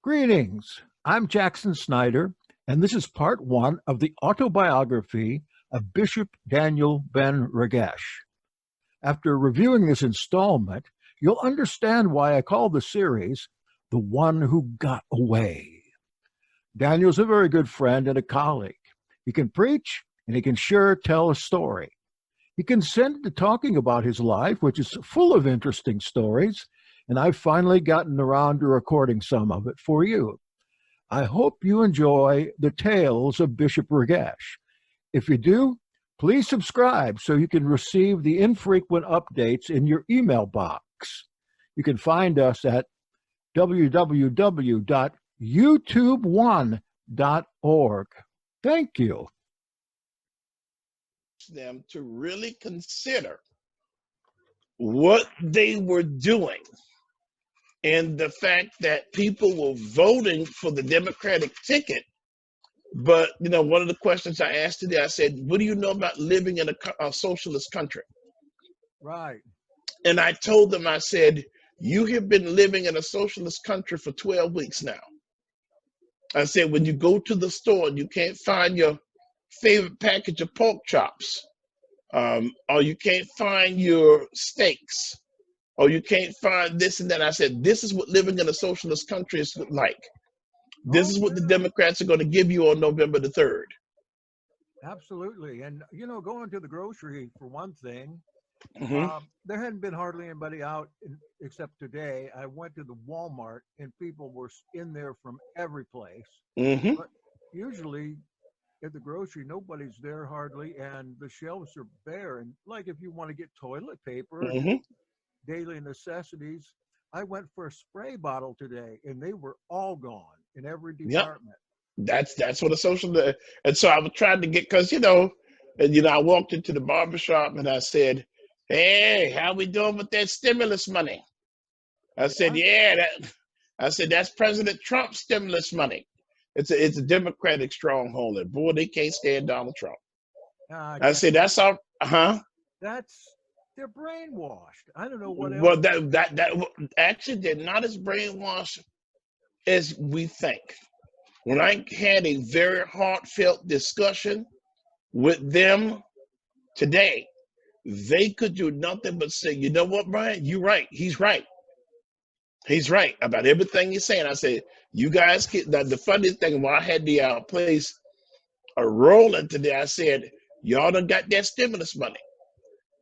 Greetings. I'm Jackson Snyder, and this is part one of the autobiography of Bishop Daniel Ben Regesh. After reviewing this installment, you'll understand why I call the series The One Who Got Away. Daniel's a very good friend and a colleague. He can preach and he can sure tell a story. He consented to talking about his life, which is full of interesting stories, and I've finally gotten around to recording some of it for you. I hope you enjoy the tales of Bishop Regesh. If you do, please subscribe so you can receive the infrequent updates in your email box. You can find us at www.youtube1.org. Thank you. Them to really consider what they were doing and the fact that people were voting for the Democratic ticket. But, one of the questions I asked today, I said, what do you know about living in a socialist country? Right. And I told them, I said, you have been living in a socialist country for 12 weeks now. I said, when you go to the store and you can't find your favorite package of pork chops, or you can't find your steaks, or you can't find this and that. I said, this is what living in a socialist country is like. This is what the Democrats are going to give you on November the 3rd. Absolutely. And, going to the grocery, for one thing, there hadn't been hardly anybody out except today. I went to the Walmart and people were in there from every place. But usually at the grocery, nobody's there hardly, and the shelves are bare. And like if you want to get toilet paper, daily necessities, I went for a spray bottle today, and they were all gone in every department. Yep. That's what a social. And so I was trying to get, because I walked into the barbershop and I said, "Hey, how we doing with that stimulus money?" I said, "Yeah, I said that's President Trump's stimulus money. It's a Democratic stronghold, and boy, they can't stand Donald Trump." I said, "That's our They're brainwashed. I don't know what else." Well, that actually they're not as brainwashed as we think. When I had a very heartfelt discussion with them today, they could do nothing but say, "You know what, Brian? You're right. He's right. He's right about everything he's saying." I said, "You guys get that." The funniest thing, when I had the place rolling today, I said, "Y'all done got that stimulus money."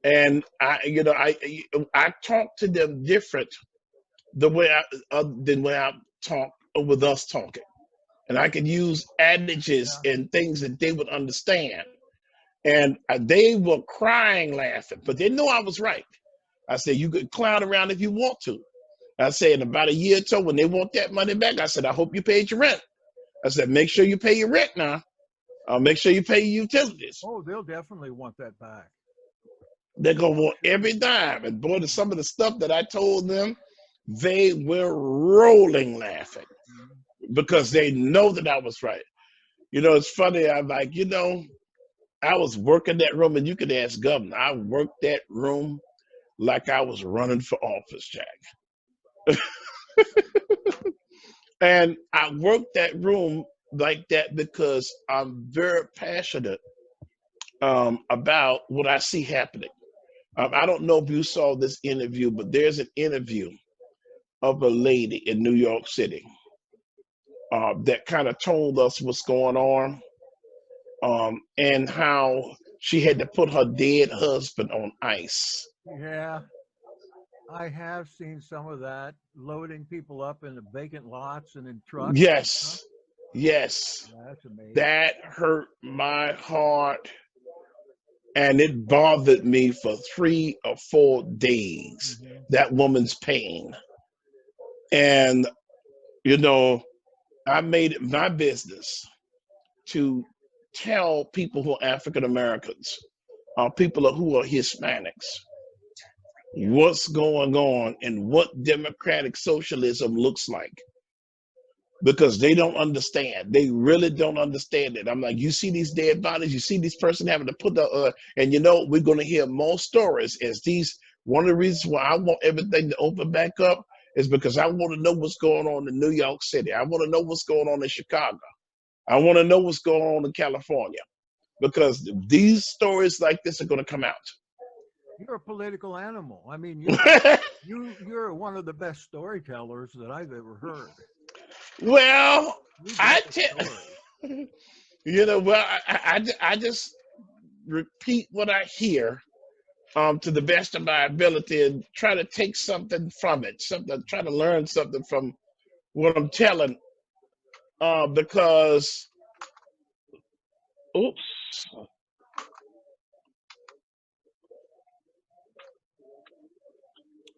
And I talk to them different than when I talk with us talking, and I can use adages and things that they would understand. And they were crying, laughing, but they know I was right. I said, "You could clown around if you want to." I said, in about a year or so, when they want that money back, I said, "I hope you paid your rent." I said, "Make sure you pay your rent now. Make sure you pay your utilities." Oh, they'll definitely want that back. They're going to want every dime. And boy, to some of the stuff that I told them, they were rolling laughing because they know that I was right. It's funny. I'm like, I was working that room, and you could ask Governor. I worked that room like I was running for office, Jack. And I worked that room like that because I'm very passionate about what I see happening. I don't know if you saw this interview, but there's an interview of a lady in New York City that kind of told us what's going on and how she had to put her dead husband on ice. Yeah, I have seen some of that, loading people up in the vacant lots and in trucks. Yes. Yeah, that's amazing. That hurt my heart. And it bothered me for 3 or 4 days, that woman's pain. And, I made it my business to tell people who are African Americans, people who are Hispanics, what's going on and what democratic socialism looks like. Because they don't understand. They really don't understand it. I'm like, you see these dead bodies, you see this person having to put the, and we're going to hear more stories as these, one of the reasons why I want everything to open back up is because I want to know what's going on in New York City. I want to know what's going on in Chicago. I want to know what's going on in California, because these stories like this are going to come out. You're a political animal. I mean, you're one of the best storytellers that I've ever heard. Well, You I get the tell story. well, I just repeat what I hear to the best of my ability and try to take something from it, try to learn something from what I'm telling, because, oops,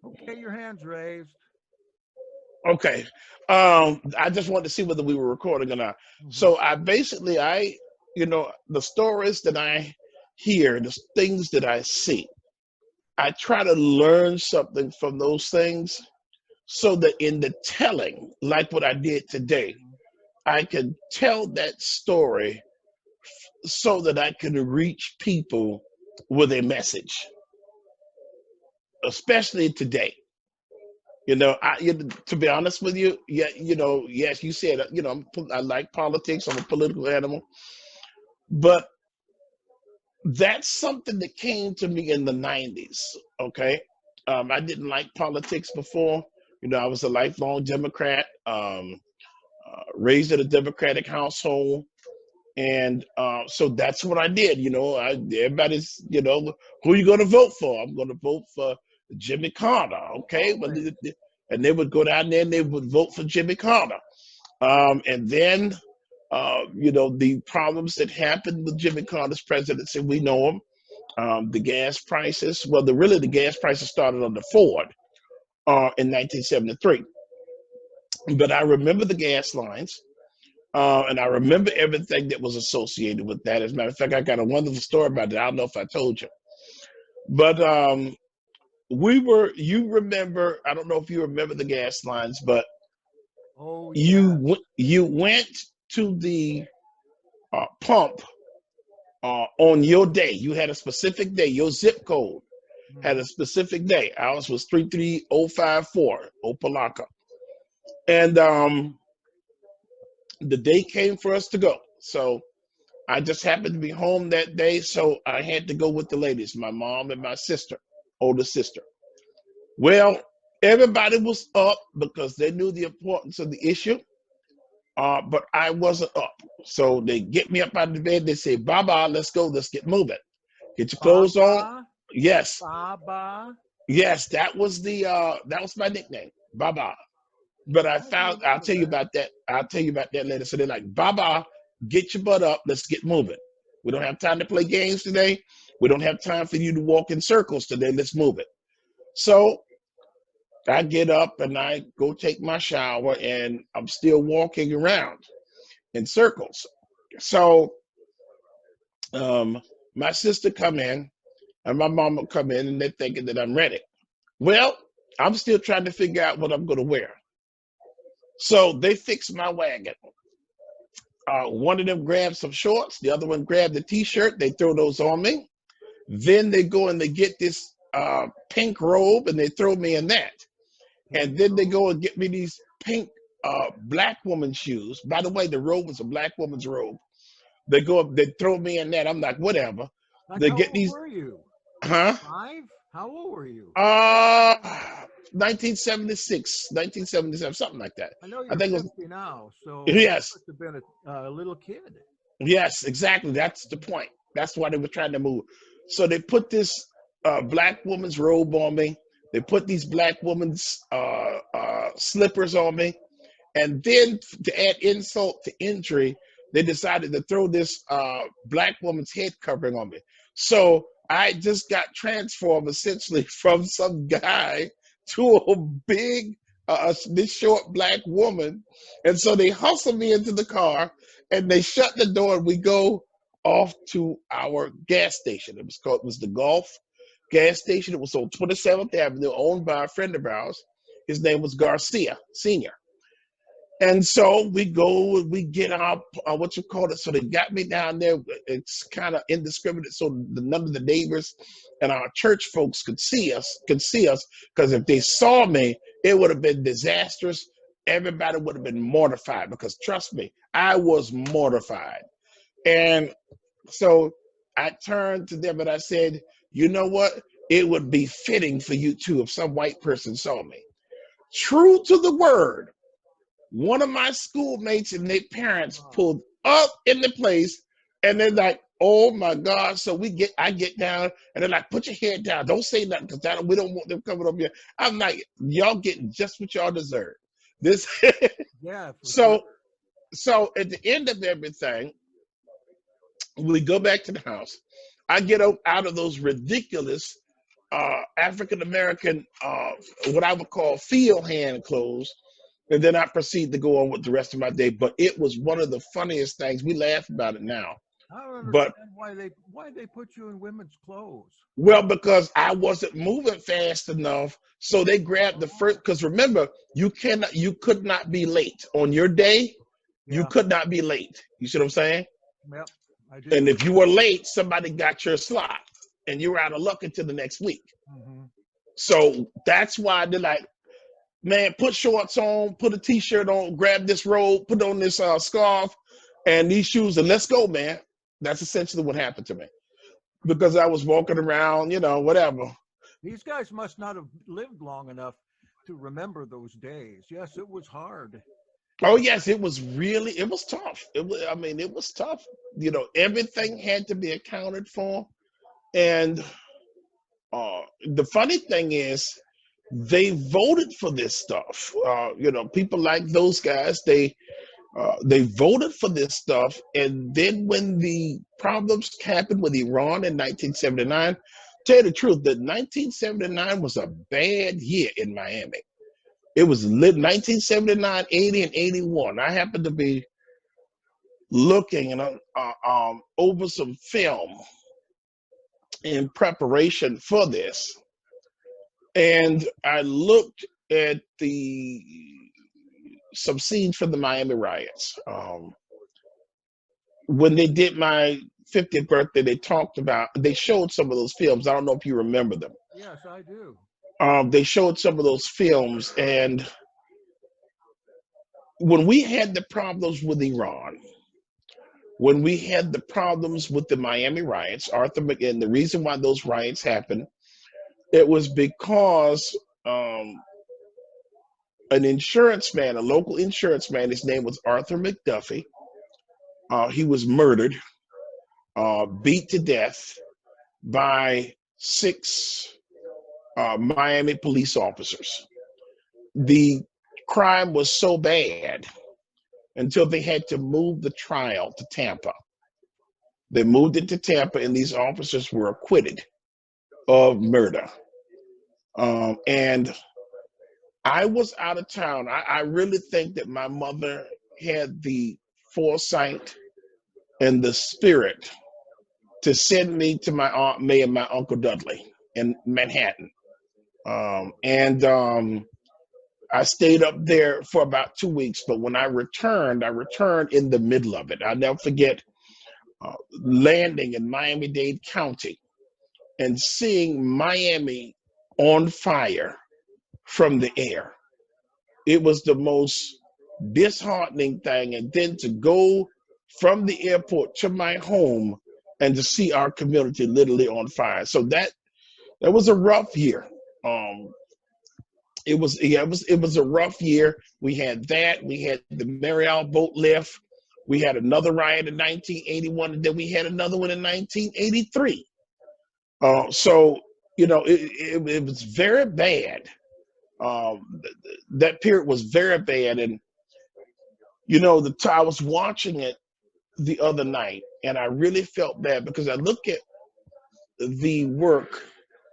Okay, your hands raised. okay. I just wanted to see whether we were recording or not. Mhm. So the stories that I hear, the things that I see, I try to learn something from those things so that in the telling, like what I did today, I can tell that story so that I can reach people with a message, especially today. To be honest with you, yeah, yes, you said, I like politics. I'm a political animal, but that's something that came to me in the 90s. Okay. I didn't like politics before. I was a lifelong Democrat, raised in a Democratic household. And so that's what I did. Everybody's, who you going to vote for? I'm going to vote for Jimmy Carter. Okay. And they would go down there and they would vote for Jimmy Carter. And then, the problems that happened with Jimmy Carter's presidency, we know them. The gas prices, well, the gas prices started under Ford in 1973. But I remember the gas lines. And I remember everything that was associated with that. As a matter of fact, I got a wonderful story about it. I don't know if I told you. But you remember, I don't know if you remember the gas lines, but Oh yeah. you went to the pump on your day. You had a specific day. Your zip code had a Mhm. specific day. Ours was 33054, Opalaka. And the day came for us to go. So I just happened to be home that day, so I had to go with the ladies, my mom and my sister, older sister. Well, everybody was up because they knew the importance of the issue, but I wasn't up. So they get me up out of the bed. They say, "Baba, let's go. Let's get moving. Get your clothes on." Baba, Yes, Baba. yes, that was my nickname, Baba. But I do I'll remember tell you that. about that. I'll tell you about that later. So they're like, Baba, get your butt up. Let's get moving. We don't have time to play games today. We don't have time for you to walk in circles today. Let's move it. So I get up and I go take my shower and I'm still walking around in circles. So um, my sister come in and my mom will come in and they're thinking that I'm ready. Well, I'm still trying to figure out what I'm going to wear. So they fix my wagon. One of them grabbed some shorts, the other one grabbed the t-shirt. They throw those on me. Then they go and they get this pink robe and they throw me in that. And Pink then they robe. go and get me these pink black woman shoes. By the way, the robe was a black woman's robe. They go up, they throw me in that. I'm like, whatever. Like They how get old these, were you? huh? 5? How old were you? Uh, 1976, 1977, something like that. I know I you're think it was, 50 now, so you yes, must have been a little kid. yes, exactly. That's the point. That's why they were trying to move. So they put this black woman's robe on me. They put these black woman's slippers on me. And then to add insult to injury, they decided to throw this black woman's head covering on me. So I just got transformed essentially from some guy to a big, this short black woman. And so they hustle me into the car and they shut the door and we go off to our gas station. It was the Gulf gas station. It was on 27th Avenue, owned by a friend of ours. His name was Garcia Sr. And so we go, we get our, what you call it. So they got me down there. It's kind of indiscriminate. So none of the neighbors and our church folks could see us, because if they saw me, it would have been disastrous. Everybody would have been mortified, because trust me, I was mortified. And so I turned to them and I said, you know what? It would be fitting for you too if some white person saw me. True to the word, one of my schoolmates and their parents pulled up in the place, and they're like, "Oh my God!" So I get down, and they're like, "Put your head down, don't say nothing, because we don't want them coming up here." I'm like, "Y'all getting just what y'all deserve." This, Yeah, for so sure. so at the end of everything, we go back to the house. I get out of those ridiculous African American, what I would call field hand clothes. And then I proceed to go on with the rest of my day. But it was one of the funniest things. We laugh about it now. I don't But understand why they put you in women's clothes. well, because I wasn't moving fast enough. So they grabbed the first, because remember, you could not be late. On your day, you Yeah, could not be late. You see what I'm saying? yep, I And do. if you were late, somebody got your slot and you were out of luck until the next week. Hmm. So that's why they're like, man, put shorts on, put a t-shirt on, grab this robe, put on this scarf and these shoes, and let's go, man. That's essentially what happened to me, because I was walking around, whatever. These guys must not have lived long enough to remember those days. Yes, it was hard. Oh yes, it was tough. It was tough. Everything had to be accounted for. And the funny thing is, they voted for this stuff. People like those guys, they voted for this stuff, and then when the problems happened with Iran in 1979, tell you the truth, that 1979 was a bad year in Miami. It was lit 1979, 80, and 81. I happened to be looking over some film in preparation for this, and I looked at some scenes from the Miami riots. When they did my 50th birthday, they showed some of those films. I don't know if you remember them. Yes, I do. They showed some of those films, and when we had the problems with Iran, when we had the problems with the Miami riots, and the reason why those riots happened, it was because an insurance man, a local insurance man, his name was Arthur McDuffie. He was murdered, beat to death by 6 Miami police officers. The crime was so bad until they had to move the trial to Tampa. They moved it to Tampa, and these officers were acquitted of murder. And I was out of town. I really think that my mother had the foresight and the spirit to send me to my Aunt May and my Uncle Dudley in Manhattan. And I stayed up there for about 2 weeks, but when I returned in the middle of it. I'll never forget landing in Miami-Dade County and seeing Miami on fire from the air. It was the most disheartening thing. And then to go from the airport to my home and to see our community literally on fire. So that was a rough year. It was a rough year. We had that. We had the Mariel boat lift. We had another riot in 1981, and then we had another one in 1983. So it was very bad. That period was very bad, and I was watching it the other night, and I really felt bad, because I look at the work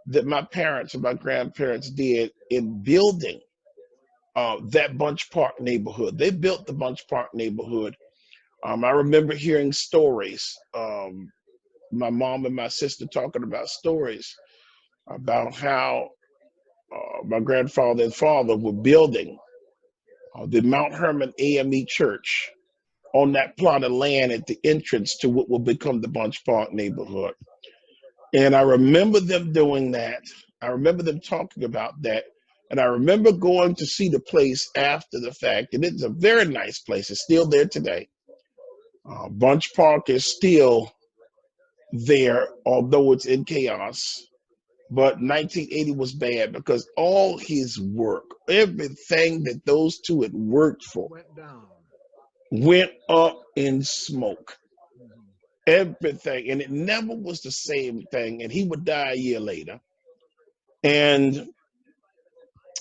that my parents and my grandparents did in building that Bunch Park neighborhood. They built the Bunch Park neighborhood. I remember hearing stories. My mom and my sister talking about stories about how my grandfather and father were building the Mount Hermon AME Church on that plot of land at the entrance to what will become the Bunch Park neighborhood. And I remember them doing that. I remember them talking about that. And I remember going to see the place after the fact. And it's a very nice place. It's still there today. Bunch Park is still there, although it's in chaos. But 1980 was bad because all his work, everything that those two had worked for, Went down. went up in smoke. Mhm. Everything. And it never was the same thing. And he would die a year later. And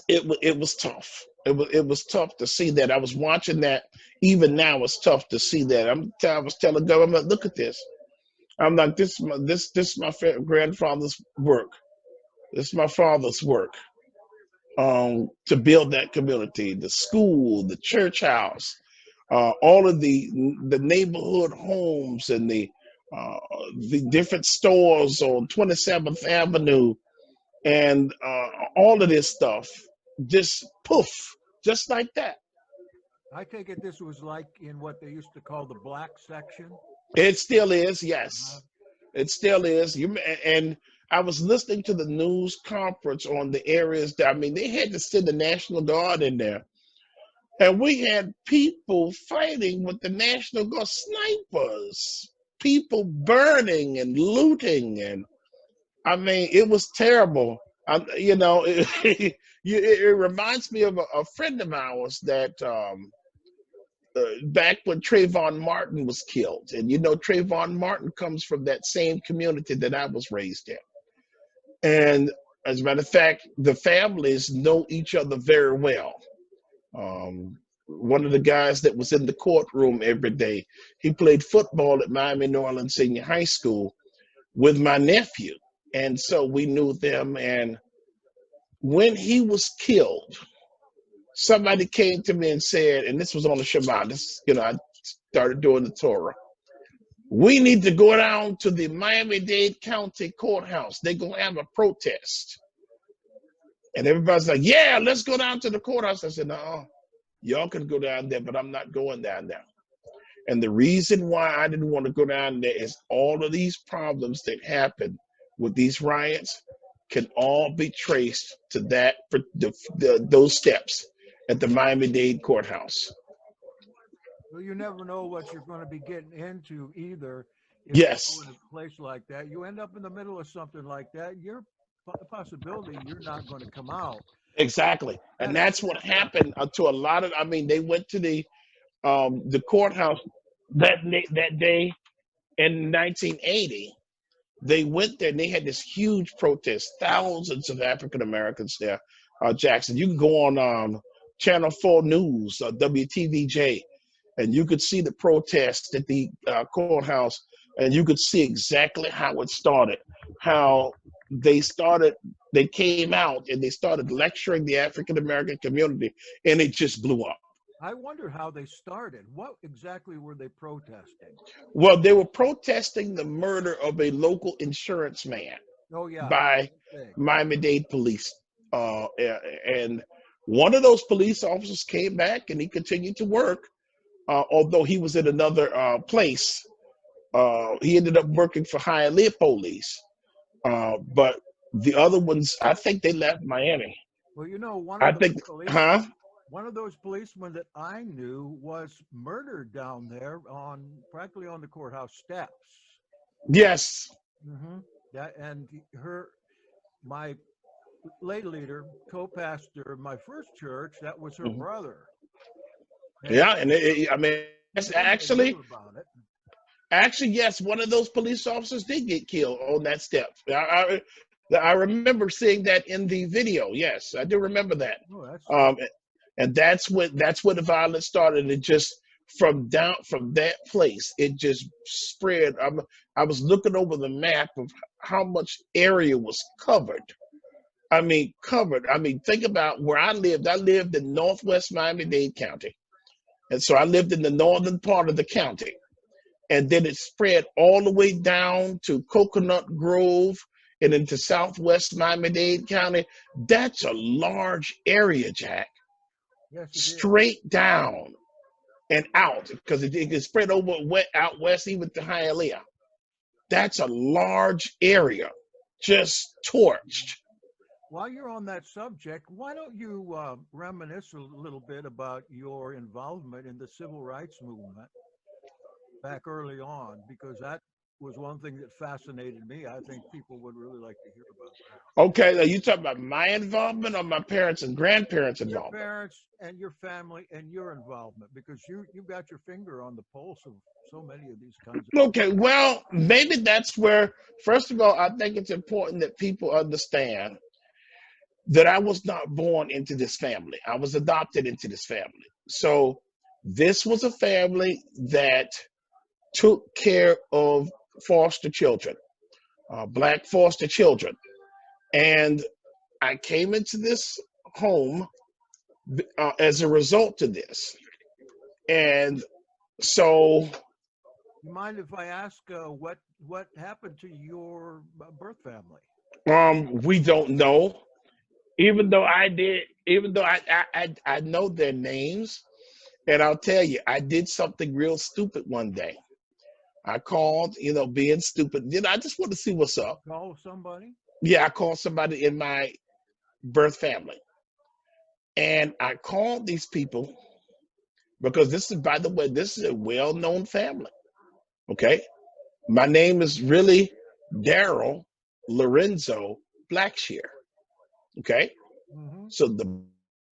it was tough. It was tough to see that. I was watching that. Even now, it's tough to see that. I was telling government, look at this. I'm like, this is my grandfather's work. This is my father's work. To build that community, the school, the church house, all of the neighborhood homes, and the different stores on 27th Avenue, and all of this stuff, just poof, just like that. I take it this was like in what they used to call the black section. It still is, yes. Uh-huh. It still is. And I was listening to the news conference on the areas that, I mean, they had to send the National Guard in there. And we had people fighting with the National Guard, snipers, people burning and looting. And I mean, it was terrible. It reminds me of a friend of ours that back when Trayvon Martin was killed. And Trayvon Martin comes from that same community that I was raised in. And as a matter of fact, the families know each other very well. One of the guys that was in the courtroom every day, he played football at Miami New Orleans Senior High School with my nephew. And so we knew them. And when he was killed, somebody came to me and said, and this was on the Shabbat, I started doing the Torah. We need to go down to the Miami-Dade County Courthouse. They're going to have a protest. And everybody's like, yeah, let's go down to the courthouse. I said, no, y'all can go down there, but I'm not going down there. And the reason why I didn't want to go down there is all of these problems that happened with these riots can all be traced to those steps at the Miami-Dade Courthouse. Well, you never know what you're going to be getting into either. If Yes. you go in a place like that, you end up in the middle of something like that. You're a possibility you're not going to come out. Exactly. And that's what happened to a lot of, they went to the courthouse that day in 1980. They went there and they had this huge protest, thousands of African Americans there. Jackson, you can go on Channel 4 News, WTVJ, and you could see the protest at the courthouse, and you could see exactly how it started, how they came out and they started lecturing the African American community, and it just blew up. I wonder how they started. What exactly were they protesting? Well, they were protesting the murder of a local insurance man by Miami-Dade police. And one of those police officers came back and he continued to work, although he was in another place. He ended up working for Hialeah Police. But the other ones, I think they left Miami. Well, one of those policemen that I knew was murdered down there practically on the courthouse steps. Yes. Mm-hmm. And my lay leader, co-pastor of my first church, that was her brother. And it's actually, yes, one of those police officers did get killed on that step. I remember seeing that in the video. Yes, I do remember that. And that's where the violence started. It just from that place, it just spread. I was looking over the map of how much area was covered. Covered. Think about where I lived. I lived in Northwest Miami-Dade County. And so I lived in the northern part of the county. And then it spread all the way down to Coconut Grove and into Southwest Miami-Dade County. That's a large area, Jack. Yes, you did. straight down and out, because it can spread over out west, even to Hialeah. That's a large area, just torched. While you're on that subject, why don't you reminisce a little bit about your involvement in the civil rights movement back early on? Because that was one thing that fascinated me. I think people would really like to hear about that. Okay, are you talking about my involvement or my parents and grandparents' Your involvement? parents and your family and your involvement, because you've got your finger on the pulse of so many of these kinds of. Okay, well, maybe that's where, first of all, I think it's important that people understand that I was not born into this family. I was adopted into this family. So this was a family that took care of foster children, Black foster children. And I came into this home as a result of this. And so You mind if I ask what happened to your birth family? we don't know, even though I know their names. And I'll tell you, I did something real stupid one day. I called, being stupid. I just want to see what's up. Call somebody? Yeah, I called somebody in my birth family. And I called these people because this is, by the way, this is a well-known family. Okay. My name is really Daryl Lorenzo Blackshear. Okay. Mm-hmm. So the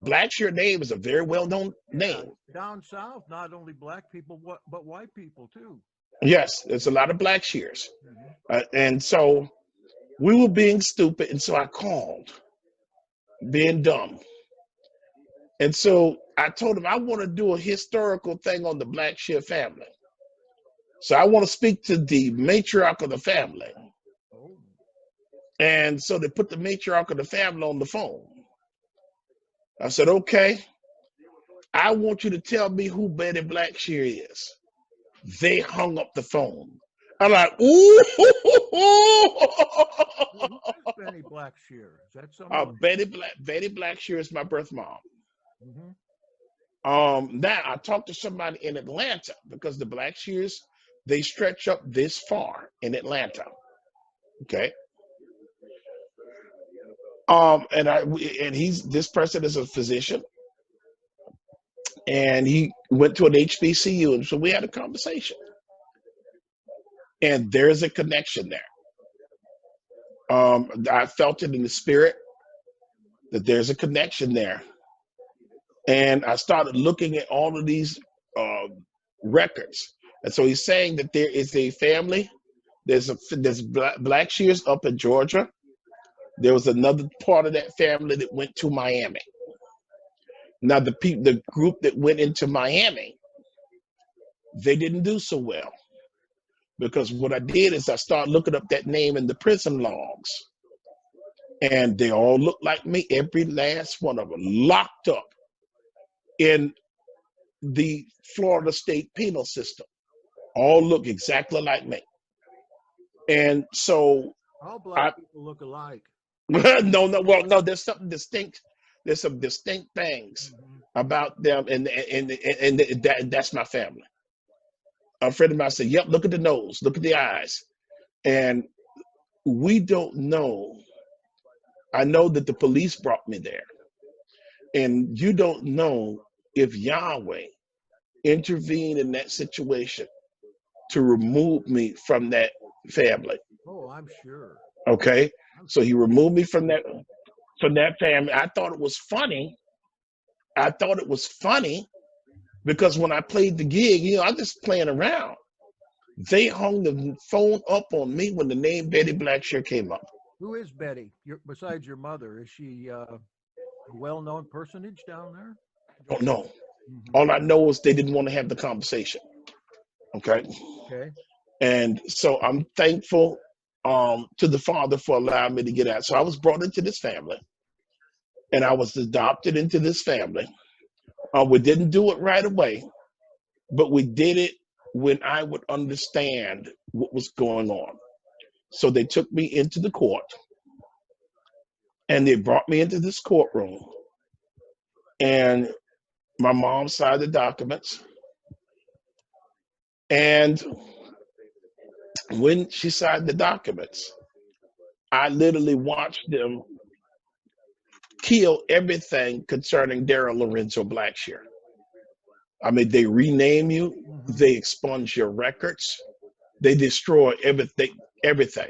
Blackshear name is a very well-known name. Down south, not only black people, but white people too. Yes, there's a lot of Blackshears. Mm-hmm. And so we were being stupid. And so I called, being dumb. And so I told him I want to do a historical thing on the Blackshear family. So I want to speak to the matriarch of the family. Oh. And so they put the matriarch of the family on the phone. I said, okay, I want you to tell me who Betty Blackshear is. They hung up the phone. I'm like, ooh. Who is Benny Blackshear? Is that someone? Betty Blackshear is my birth mom. Mm-hmm. Now I talked to somebody in Atlanta because the Blackshears, they stretch up this far in Atlanta. Okay. This person is a physician, and he went to an HBCU, and so we had a conversation, and there's a connection there. I felt it in the spirit that there's a connection there, and I started looking at all of these records, and so he's saying that there is a family. There's Blackshears up in Georgia. There was another part of that family that went to Miami. Now the group that went into Miami, they didn't do so well, because what I did is I started looking up that name in the prison logs, and they all look like me, every last one of them, locked up in the Florida state penal system, all look exactly like me. And so All black people look alike. no, there's something distinct. There's some distinct things Mm-hmm. about them, and that's my family. A friend of mine said, yep, look at the nose, look at the eyes. And we don't know. I know that the police brought me there. And you don't know if Yahweh intervened in that situation to remove me from that family. Oh, I'm sure. Okay. So he removed me from that family. I thought it was funny. Because when I played the gig, I'm just playing around. They hung the phone up on me when the name Betty Blackshear came up. Who is Betty? Besides your mother, is she a well-known personage down there? I don't know. Mm-hmm. All I know is they didn't want to have the conversation. Okay. Okay. And so I'm thankful to the Father for allowing me to get out. So I was brought into this family, and I was adopted into this family. We didn't do it right away, but we did it when I would understand what was going on. So they took me into the court, and they brought me into this courtroom, and My mom signed the documents. And when she signed the documents, I literally watched them kill everything concerning Daryl Lorenzo Blackshear. I mean, they rename you, they expunge your records, they destroy everything, everything.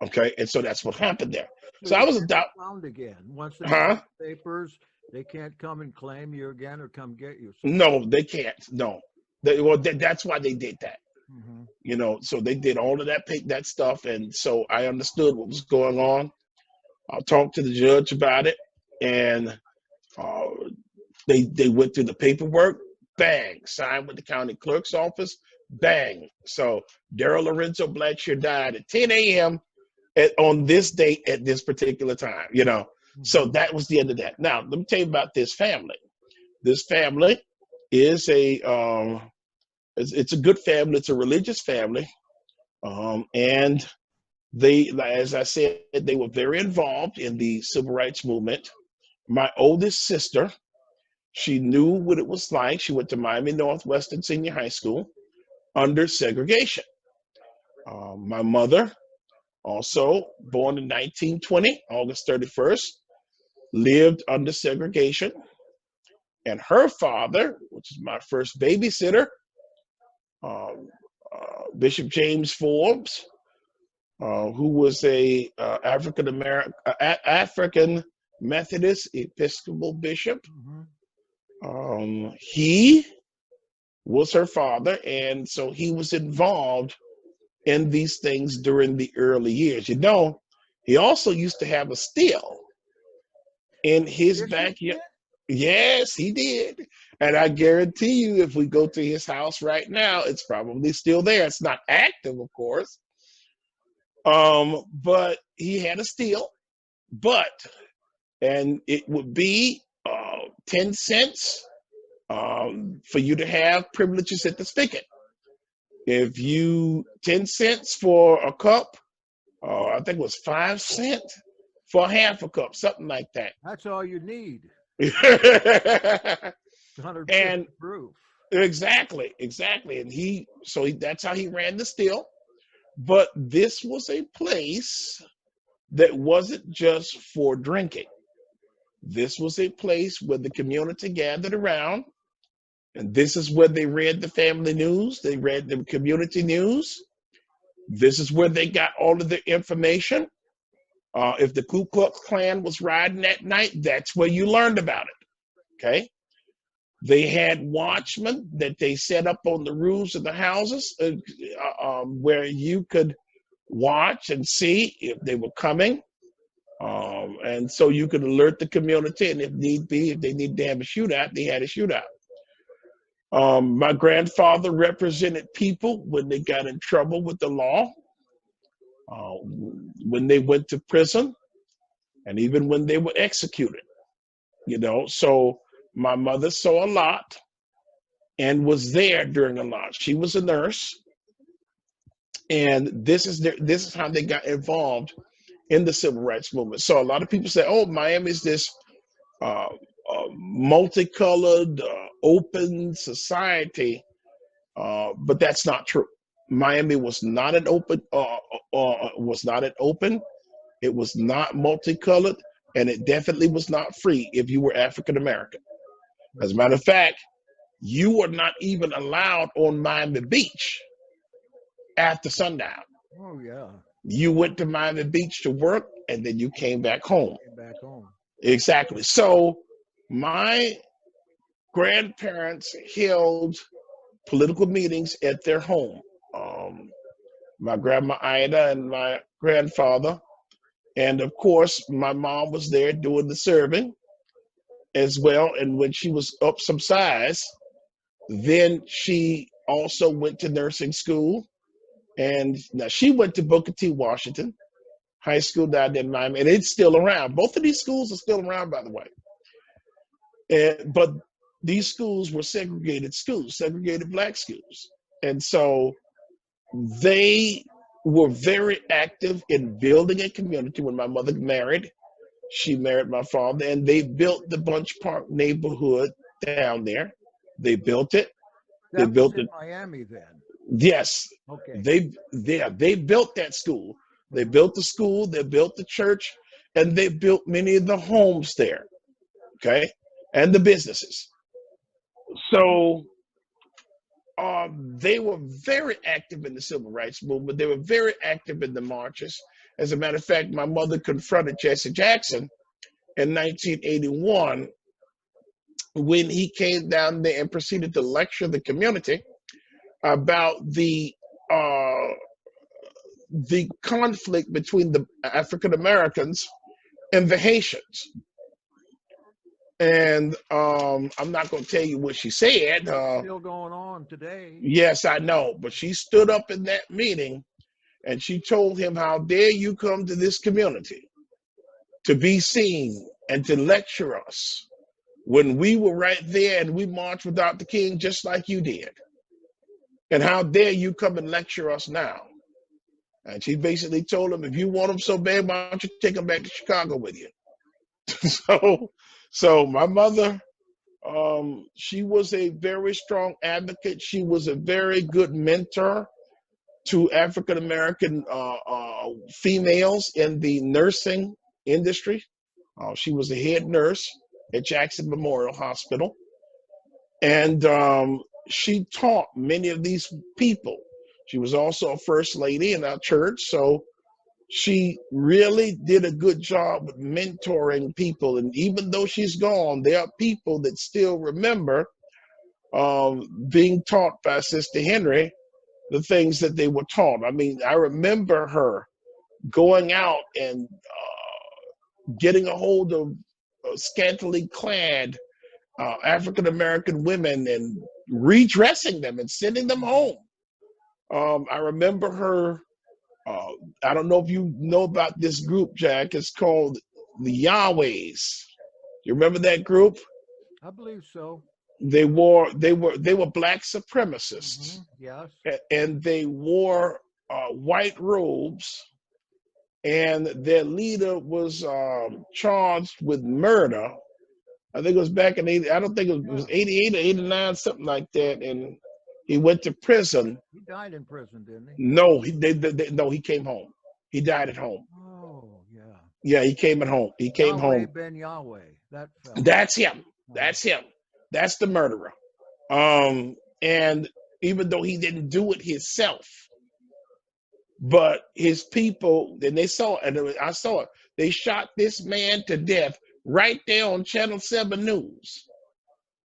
Okay, and so that's what happened there. So I was a doubt, found again. Once they huh? find papers, they can't come and claim you again or come get you. So. No, they can't. No, that's why they did that. Mm-hmm. You know, so they did all of that stuff, and so I understood what was going on. I talked to the judge about it, and uh, they went through the paperwork. Bang, signed with the county clerk's office. Bang. So Daryl Lorenzo Blackshear died at 10 a.m. On this date at this particular time. You know, so that was the end of that. Now let me tell you about this family. This family is it's a good family. It's a religious family, and they, as I said, they were very involved in the civil rights movement. My oldest sister, she knew what it was like. She went to Miami Northwestern Senior High School under segregation. My mother, also born in 1920, August 31st, lived under segregation. And her father, which is my first babysitter, um, Bishop James Forbes, who was a African Methodist Episcopal bishop. He was her father, and so he was involved in these things during the early years. You know, he also used to have a still in his backyard. Yes, he did. And I guarantee you, if we go to his house right now, it's probably still there. It's not active, of course. But he had a still, and it would be 10 cents for you to have privileges at the spigot. If you 10 cents for a cup, I think it was 5 cents for half a cup, something like that. That's all you need. And proof. Exactly. And that's how he ran the still. But this was a place that wasn't just for drinking. This was a place where the community gathered around, and this is where they read the family news, they read the community news. This is where they got all of their information. If the Ku Klux Klan was riding that night, that's where you learned about it. Okay. They had watchmen that they set up on the roofs of the houses where you could watch and see if they were coming. And so you could alert the community, and if need be, if they needed to have a shootout, they had a shootout. My grandfather represented people when they got in trouble with the law, when they went to prison, and even when they were executed. You know, so my mother saw a lot and was there during a lot. She was a nurse, and this is how they got involved in the civil rights movement. So a lot of people say, "Oh, Miami's this uh, multicolored, open society," but that's not true. Miami was not an open. Was not an open. It was not multicolored, and it definitely was not free if you were African American. As a matter of fact, you were not even allowed on Miami Beach after sundown. Oh yeah. You went to Miami Beach to work, and then you came back home. Back home. Exactly. So my grandparents held political meetings at their home. My grandma Ida and my grandfather, and of course my mom was there doing the serving as well. And when she was up some size, then she also went to nursing school. And now she went to Booker T. Washington High School down in Miami, and it's still around. Both of these schools are still around, by the way. But these schools were segregated schools, segregated black schools. And so they were very active in building a community. When my mother married, she married my father, and they built the Bunch Park neighborhood down there. They built it. They That was built in it. Miami then. Yes, Okay. they built that school. They built the school. They built the church, and they built many of the homes there. Okay, and the businesses. So they were very active in the civil rights movement. They were very active in the marches. As a matter of fact, my mother confronted Jesse Jackson in 1981 when he came down there and proceeded to lecture the community about the conflict between the African Americans and the Haitians. And I'm not going to tell you what she said. Still going on today. Yes, I know. But she stood up in that meeting and she told him, how dare you come to this community to be seen and to lecture us when we were right there and we marched without the king just like you did. And how dare you come and lecture us now? And she basically told him, if you want him so bad, why don't you take him back to Chicago with you? so my mother, she was a very strong advocate. She was a very good mentor to African American females in the nursing industry. She was a head nurse at Jackson Memorial Hospital. And she taught many of these people. She was also a first lady in our church. So she really did a good job with mentoring people. And even though she's gone, there are people that still remember being taught by Sister Henry the things that they were taught. I mean, I remember her going out and getting a hold of scantily clad African American women and redressing them and sending them home. I remember her. I don't know if you know about this group, Jack. It's called the Yahwehs. You remember that group? I believe so. They were black supremacists, Yes. and they wore white robes. And their leader was charged with murder. I think it was back in 80. I don't think it was 88 or 89, something like that. And he went to prison. He died in prison, didn't he? No, no, he came home. He died at home. Oh, yeah. Yeah, he came at home. He came Yahweh home. Ben Yahweh. That fellow. That's him. That's him. That's the murderer. And even though he didn't do it himself, but his people, and they saw it, and I saw it. They shot this man to death right there on Channel 7 News.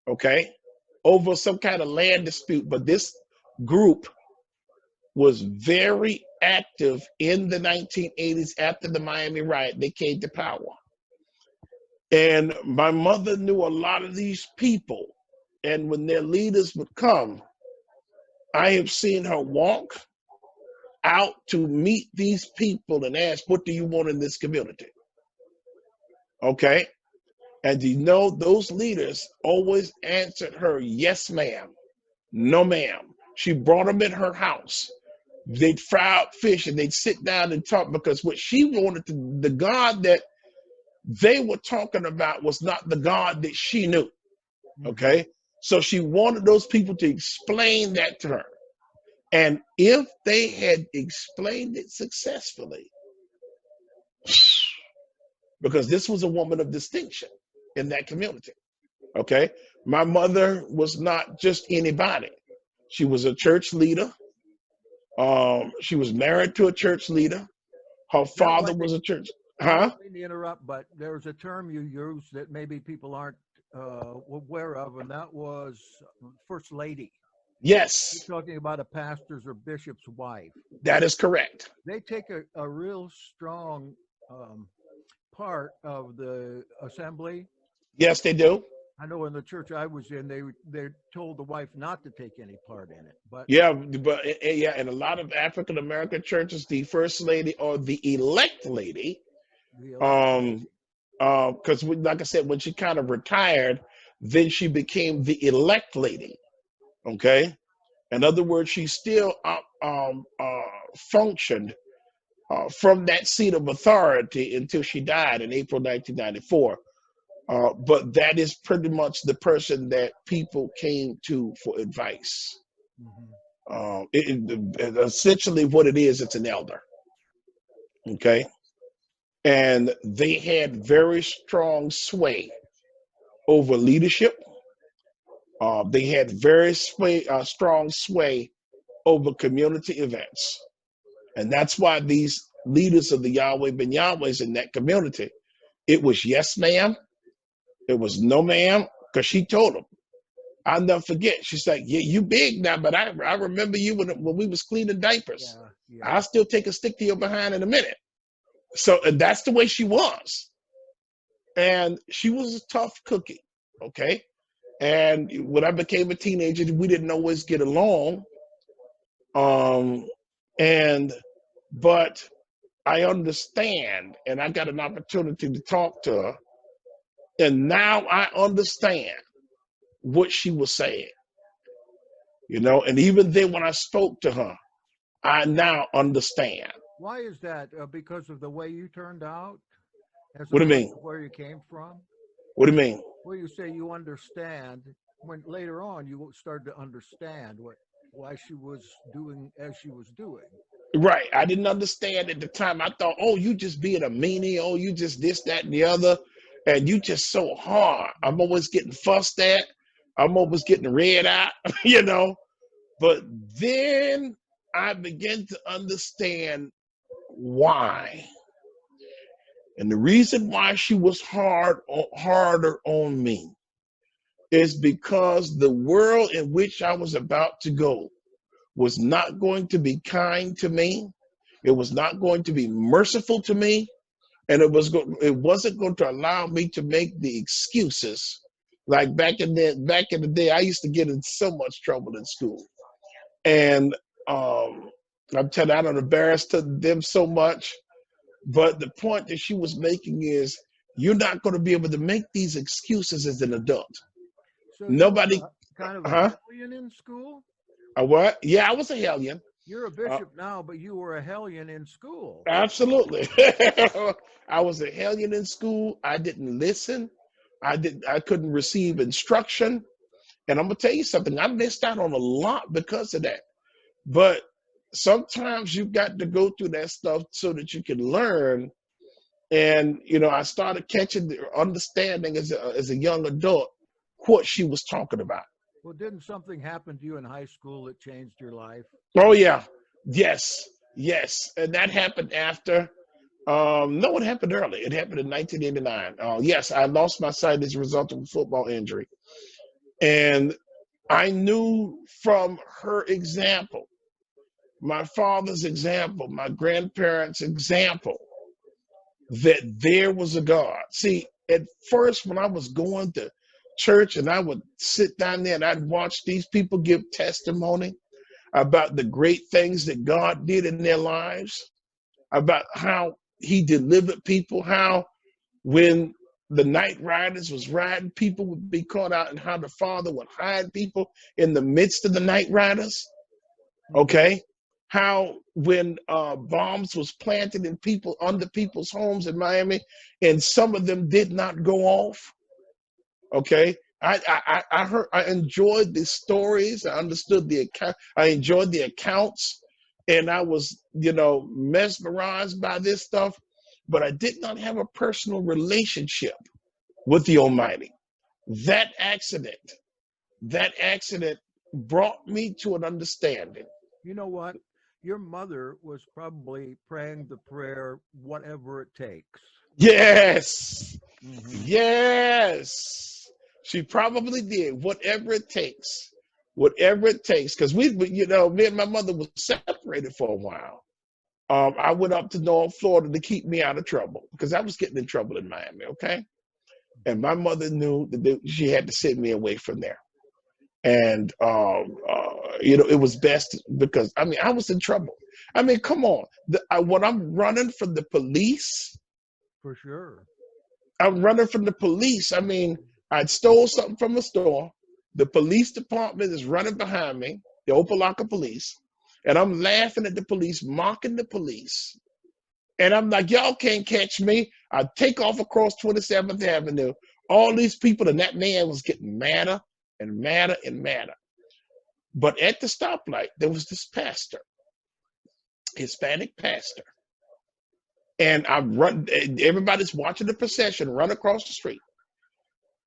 Okay, over some kind of land dispute. But this group was very active in the 1980s after the Miami riot. They came to power. And my mother knew a lot of these people. And when their leaders would come, I have seen her walk out to meet these people and ask, what do you want in this community? Okay. And you know, those leaders always answered her, yes, ma'am. No, ma'am. She brought them in her house. They'd fry up fish and they'd sit down and talk, because what she wanted the God that they were talking about was not the God that she knew. Okay. So she wanted those people to explain that to her. And if they had explained it successfully, because this was a woman of distinction in that community. Okay. My mother was not just anybody. She was a church leader. She was married to a church leader. Her father was a church. I don't mean to interrupt, but there's a term you use that maybe people aren't aware of, and that was First Lady. Yes. You're talking about a pastor's or bishop's wife. That is correct. They take a real strong part of the assembly. Yes, they do. I know in the church I was in, they told the wife not to take any part in it. But yeah, in a lot of African American churches, the first lady or the elect lady, because like I said, when she kind of retired, then she became the elect lady. Okay, in other words, she still functioned from that seat of authority until she died in April 1994. But that is pretty much the person that people came to for advice. Mhm. Essentially what it is, it's an elder. Okay. And they had very strong sway over leadership. They had very strong sway over community events. And that's why these leaders of the Yahweh Ben Yahwehs in that community, it was yes, ma'am. It was no, ma'am. Because she told them, I'll never forget. She's like, yeah, you big now, but I remember you when we was cleaning diapers. Yeah, yeah. I'll still take a stick to your behind in a minute. So and that's the way she was. And she was a tough cookie. Okay. And when I became a teenager, we didn't always get along. Um, and but I understand, and I got an opportunity to talk to her, and now I understand what she was saying. And even then when I spoke to her, I now understand. Why is that? Because of the way you turned out, as What do you opposed mean? to where you came from? What do you mean? Well, you say you understand. When later on you started to understand why she was doing as she was doing. Right. I didn't understand at the time. I thought, oh, you just being a meanie. Oh, you just this, that, and the other. And you just so hard. I'm always getting fussed at. I'm always getting read out, you know. But then I began to understand why. And the reason why she was harder on me is because the world in which I was about to go was not going to be kind to me. It was not going to be merciful to me, and it wasn't going to allow me to make the excuses. Like back in the day, I used to get in so much trouble in school, and I'm telling you, I don't embarrass them so much. But the point that she was making is, you're not going to be able to make these excuses as an adult. So you were Nobody, kind of a huh? hellion in school? A what? Yeah, I was a hellion. You're a Uh, bishop now, but you were a hellion in school. Absolutely. I was a hellion in school. I didn't listen. I couldn't receive instruction. And I'm gonna tell you something, I missed out on a lot because of that. But sometimes you got to go through that stuff so that you can learn. And I started catching the understanding as a young adult what she was talking about. Well, didn't something happen to you in high school that changed your life? Oh yeah. Yes. Yes. And that happened after. No, it happened early. It happened in 1989. Yes, I lost my sight as a result of a football injury. And I knew from her example, my father's example, my grandparents' example, that there was a God. See, at first, when I was going to church and I would sit down there and I'd watch these people give testimony about the great things that God did in their lives, about how he delivered people, how when the night riders was riding, people would be caught out, and how the father would hide people in the midst of the night riders. Mhm. Okay. How when bombs was planted in people under people's homes in Miami, and some of them did not go off. Okay. I heard, I enjoyed the stories. I understood the account. I enjoyed the accounts, and I was, mesmerized by this stuff. But I did not have a personal relationship with the Almighty. That accident, that accident brought me to an understanding. You know what? Your mother was probably praying the prayer, whatever it takes. Yes, Hmm. yes. She probably did whatever it takes, whatever it takes. Because me and my mother was separated for a while. I went up to North Florida to keep me out of trouble because I was getting in trouble in Miami. Okay, and my mother knew that she had to send me away from there. And it was best because I was in trouble. Come on, when I'm running from the police. For sure. I'm running from the police. I stole something from a store. The police department is running behind me, the Opelika police, and I'm laughing at the police, mocking the police. And I'm like, y'all can't catch me. I take off across 27th Avenue. All these people, and that man was getting madder and madder and madder. But at the stoplight, there was this pastor, Hispanic pastor. And I run, everybody's watching the procession run across the street.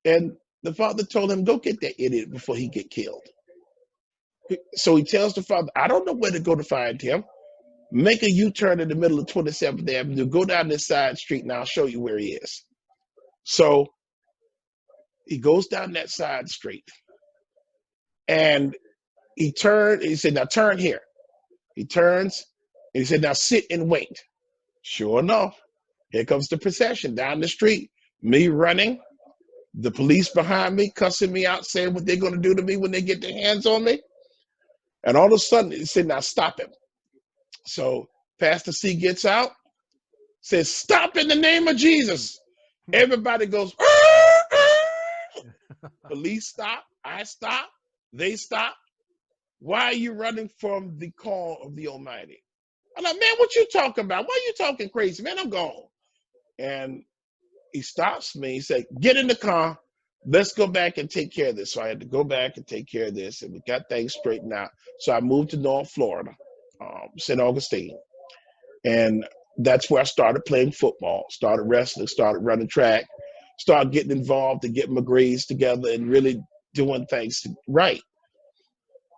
And the father told him, go get that idiot before he get killed. So he tells the father, I don't know where to go to find him. Make a U-turn in the middle of 27th Avenue, go down this side street, and I'll show you where he is. So he goes down that side street, and he said, now turn here. He turns, and he said, now sit and wait. Sure enough, here comes the procession down the street, me running, the police behind me, cussing me out, saying what they're going to do to me when they get their hands on me. And all of a sudden, he said, now stop him. So Pastor C gets out, says, stop in the name of Jesus. Everybody goes, police stop, I stop, they stop. Why are you running from the call of the Almighty? I'm like, man, what you talking about? Why are you talking crazy? Man, I'm gone. And he stops me. He said, get in the car. Let's go back and take care of this. So I had to go back and take care of this, and we got things straightened out. So I moved to North Florida, St. Augustine. And that's where I started playing football, started wrestling, started running track, started getting involved and getting my grades together and really doing things right.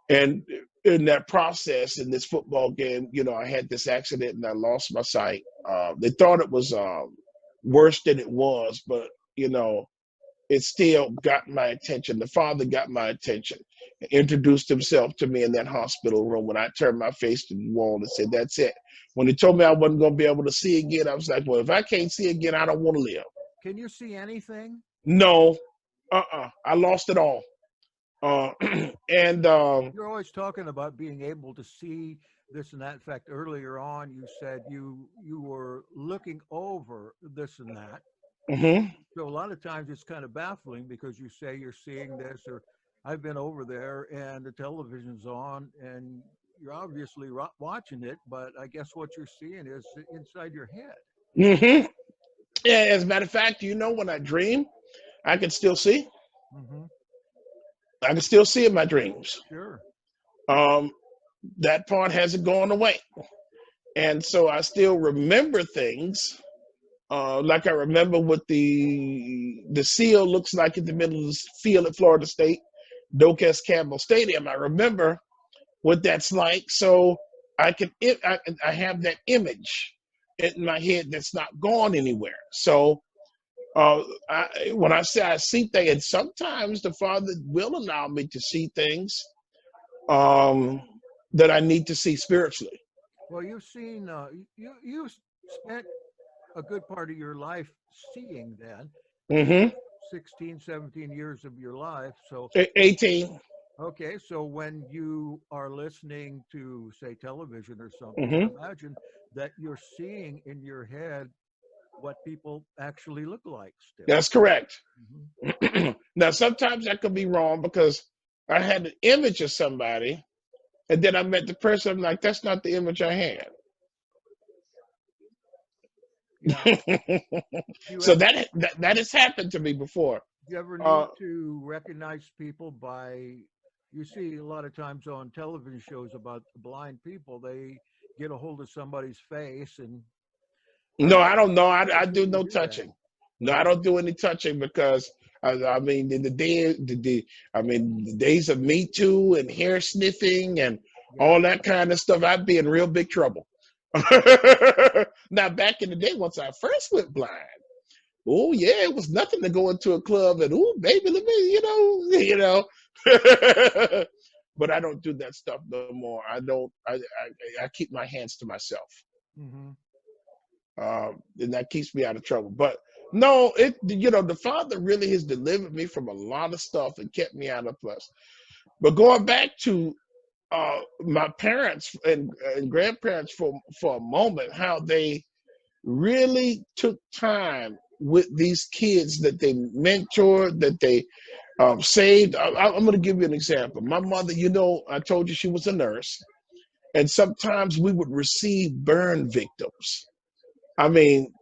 And in that process, in this football game, you know, I had this accident and I lost my sight. They thought it was worse than it was, but, you know, it still got my attention. The father got my attention, introduced himself to me in that hospital room when I turned my face to the wall and said, that's it. When he told me I wasn't going to be able to see again, I was like, well, if I can't see again, I don't want to live. Can you see anything? No. I lost it all. And you're always talking about being able to see this and that. In fact, earlier on, you said you were looking over this and that. mm-hmm. So a lot of times it's kind of baffling because you say you're seeing this, or I've been over there and the television's on and you're obviously watching it, but I guess what you're seeing is inside your head. Mm-hmm. Yeah, as a matter of fact, you know, when I dream, I can still see. Mm-hmm. I can still see in my dreams. Sure. That part hasn't gone away. And so I still remember things. Like I remember what the seal looks like in the middle of the field at Florida State, Docas Campbell Stadium. I remember what that's like. So I have that image in my head that's not gone anywhere. So when I say I see things, and sometimes the Father will allow me to see things that I need to see spiritually. Well, you've seen, you spent a good part of your life seeing then. Mm-hmm. 16, 17 years of your life. So 18. Okay, so when you are listening to, say, television or something, Mm-hmm. imagine that you're seeing in your head what people actually look like still. That's correct. Mm-hmm. Now, sometimes I could be wrong because I had an image of somebody, and then I met the person. I'm like, that's not the image I had. Yeah. So that has happened to me before. You ever need to recognize people by, you see a lot of times on television shows about blind people, they get a hold of somebody's face and. No, I don't know. I do no touching. No, I don't do any touching because I mean in the days of Me Too and hair sniffing and all that kind of stuff, I'd be in real big trouble. Now, back in the day, once I first went blind, oh yeah, it was nothing to go into a club and oh baby, let me, you know. But I don't do that stuff no more. I don't. I keep my hands to myself. Mm-hmm. And that keeps me out of trouble. But no, the Father really has delivered me from a lot of stuff and kept me out of plus. But going back to my parents and grandparents for a moment, how they really took time with these kids that they mentored, that they saved. I'm going to give you an example. My mother, I told you she was a nurse, and sometimes we would receive burn victims. I mean,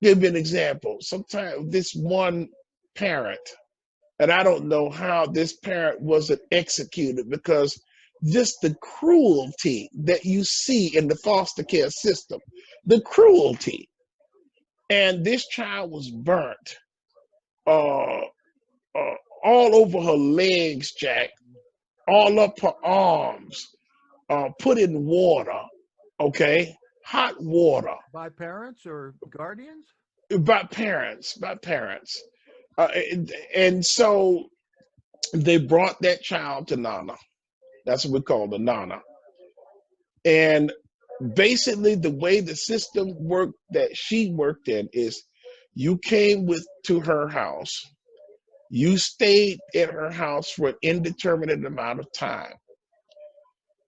Give me an example. Sometimes this one parent, and I don't know how this parent wasn't executed, because just the cruelty that you see in the foster care system, the cruelty. And this child was burnt uh, all over her legs, Jack, all up her arms, put in water, okay, hot water, By parents or guardians? by parents. And so they brought that child to Nana. That's what we call the Nana. And basically, the way the system worked that she worked in is, you came with to her house, you stayed at her house for an indeterminate amount of time.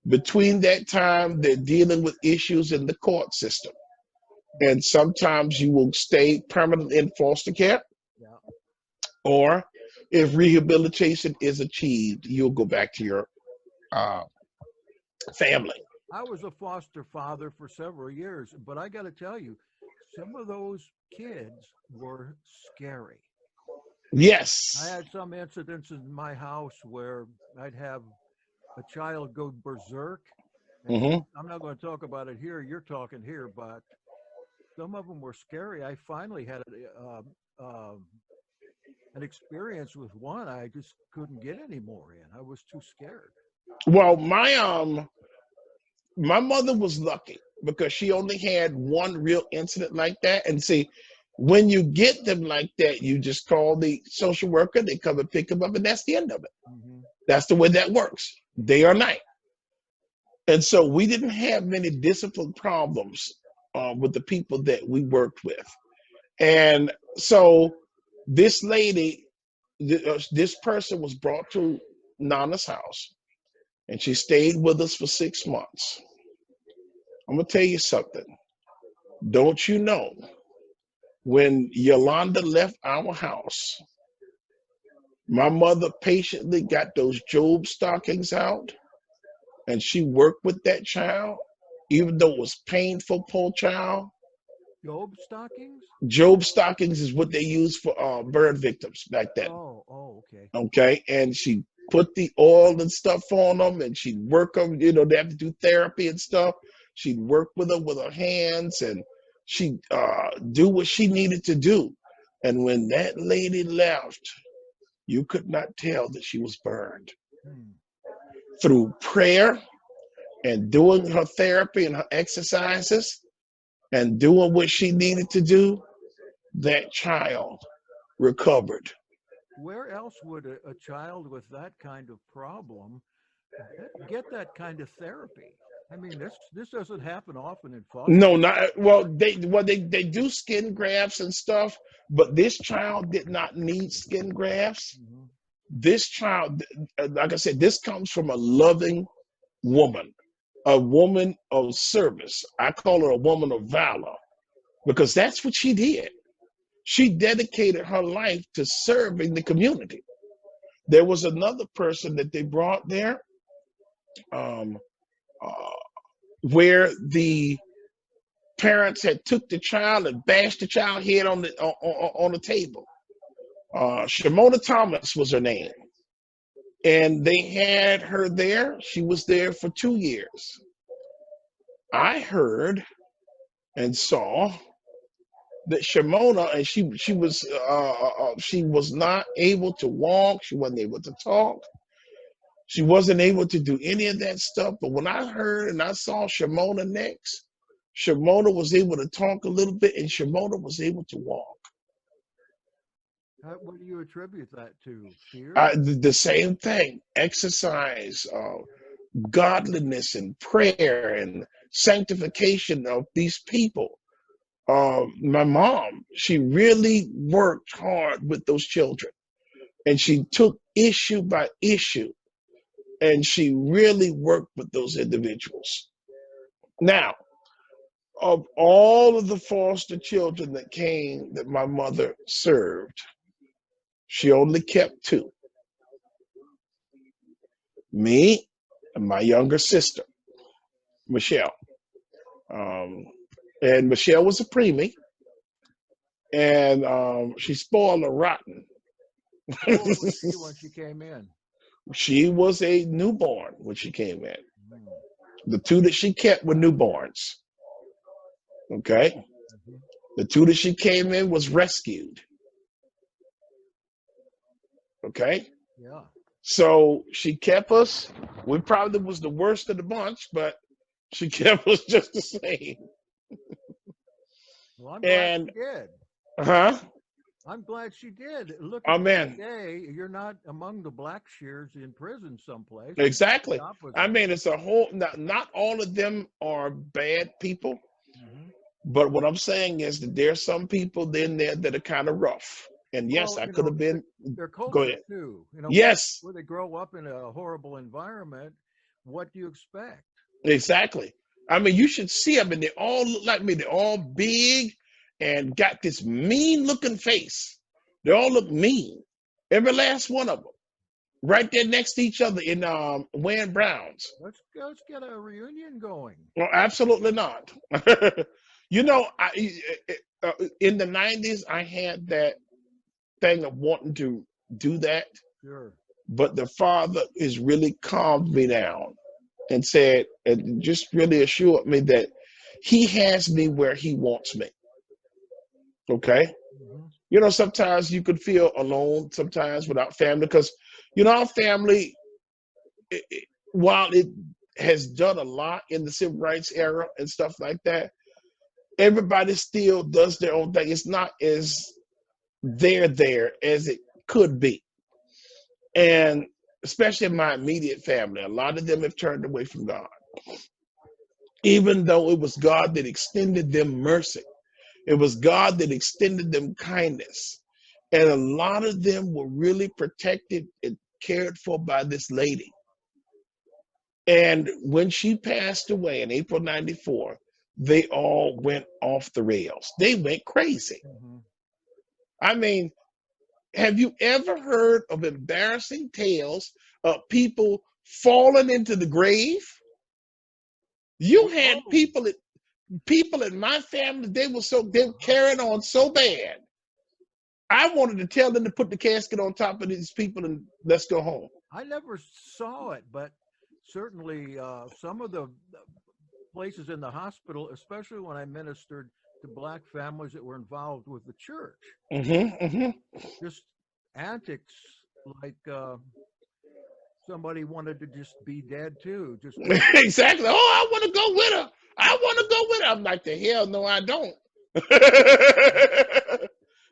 Between that time, they're dealing with issues in the court system. And sometimes you will stay permanently in foster care, Yeah. or if rehabilitation is achieved, you'll go back to your uh, family. I was a foster father for several years, but I got to tell you, some of those kids were scary. I Yes. had some incidents in my house where I'd have a child go berserk, and Hmm. I'm not going to talk about it here. You're talking here, but some of them were scary. I finally had an experience with one. I just couldn't get any more in. I was too scared. Well, my mother was lucky because she only had one real incident like that. And see, when you get them like that, you just call the social worker, they come and pick them up, and that's the end of it. Hmm. That's the way that works, day or night. And so we didn't have many discipline problems with the people that we worked with. And so this lady, this person was brought to Nana's house, and she stayed with us for 6 months. I'm going to tell you something. Don't you know, when Yolanda left our house, my mother patiently got those Job stockings out, and she worked with that child, even though it was painful, poor child. Job stockings? Job stockings is what they used for burn victims back then. Oh, okay. Okay. And she put the oil and stuff on them, and she'd work them, they have to do therapy and stuff. She'd work with them with her hands, and she'd do what she needed to do. And when that lady left, you could not tell that she was burned. Hmm. Through prayer and doing her therapy and her exercises and doing what she needed to do, that child recovered. Where else would a child with that kind of problem get that kind of therapy? I mean, this doesn't happen often in foster. No, not they do skin grafts and stuff, but this child did not need skin grafts. Hmm. This child, like I said, this comes from a loving woman, a woman of service. I call her a woman of valor, because that's what she did. She dedicated her life to serving the community. There was another person that they brought there, um, uh, where the parents had took the child and bashed the child head on the table. Shimona Thomas was her name, and they had her there. She was there for 2 years. I heard and saw that Shimona, and she was not able to walk. She wasn't able to talk. She wasn't able to do any of that stuff. But when I heard and I saw Shimona next, Shimona was able to talk a little bit, and Shimona was able to walk. What do you attribute that to? Fear? The same thing: exercise, godliness, and prayer, and sanctification of these people. My mom, she really worked hard with those children, and she took issue by issue, and she really worked with those individuals. Now, of all of the foster children that came that my mother served, she only kept two: me and my younger sister, Michelle. Um, and Michelle was a preemie, and she's spoiled or rotten. How old was she when she came in? She was a newborn when she came in. Mm. The two that she kept were newborns. Okay. Mhm. The two that she came in was rescued. Okay. Yeah. So she kept us. We probably was the worst of the bunch, but she kept us just the same. Well, I'm glad And she did. huh? I'm glad she did. Look Oh at you man, today. You're not among the black shears in prison someplace. It's exactly. the I opposite. mean, it's a whole. Not all of them are bad people, Hmm. but what I'm saying is that there's some people in there that are kind of rough. And yes, Well, I could have been. their Go culture ahead. too. Yes, Where they grow up in a horrible environment, what do you expect? exactly. I mean, you should see them, and they all look like me. They're all big and got this mean-looking face. They all look mean. Every last one of them, right there next to each other in wearing browns. Let's get a reunion going. Well, absolutely not. In the '90s, I had that thing of wanting to do that, Sure. but the Father has really calmed me down and said, and just really assured me that He has me where He wants me. Okay. Hmm. Sometimes you could feel alone sometimes without family because, our family, while it has done a lot in the civil rights era and stuff like that, everybody still does their own thing. It's not as there as it could be. And especially in my immediate family, a lot of them have turned away from God, even though it was God that extended them mercy. It was God that extended them kindness. And a lot of them were really protected and cared for by this lady. And when she passed away in April '94, they all went off the rails. They went crazy. Hmm. I mean, have you ever heard of embarrassing tales of people falling into the grave? You had Oh, people in my family, they were carrying on so bad. I wanted to tell them to put the casket on top of these people and let's go home. I never saw it, but certainly some of the places in the hospital, especially when I ministered to black families that were involved with the church, Hmm. just antics like somebody wanted to just be dead too, just go. Exactly. Oh, I want to go with her. I want to go with her. I'm like, the hell no, I don't.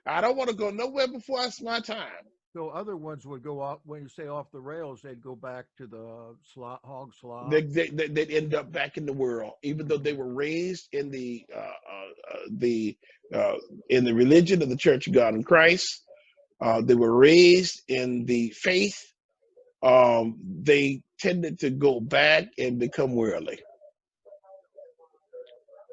I don't want to go nowhere before it's my time. So other ones would go off when you say off the rails, they'd go back to the hog They, slop. they, they, they'd end up back in the world, even though they were raised the uh, in the religion of the Church of God in Christ. They were raised in the faith. They tended to go back and become worldly.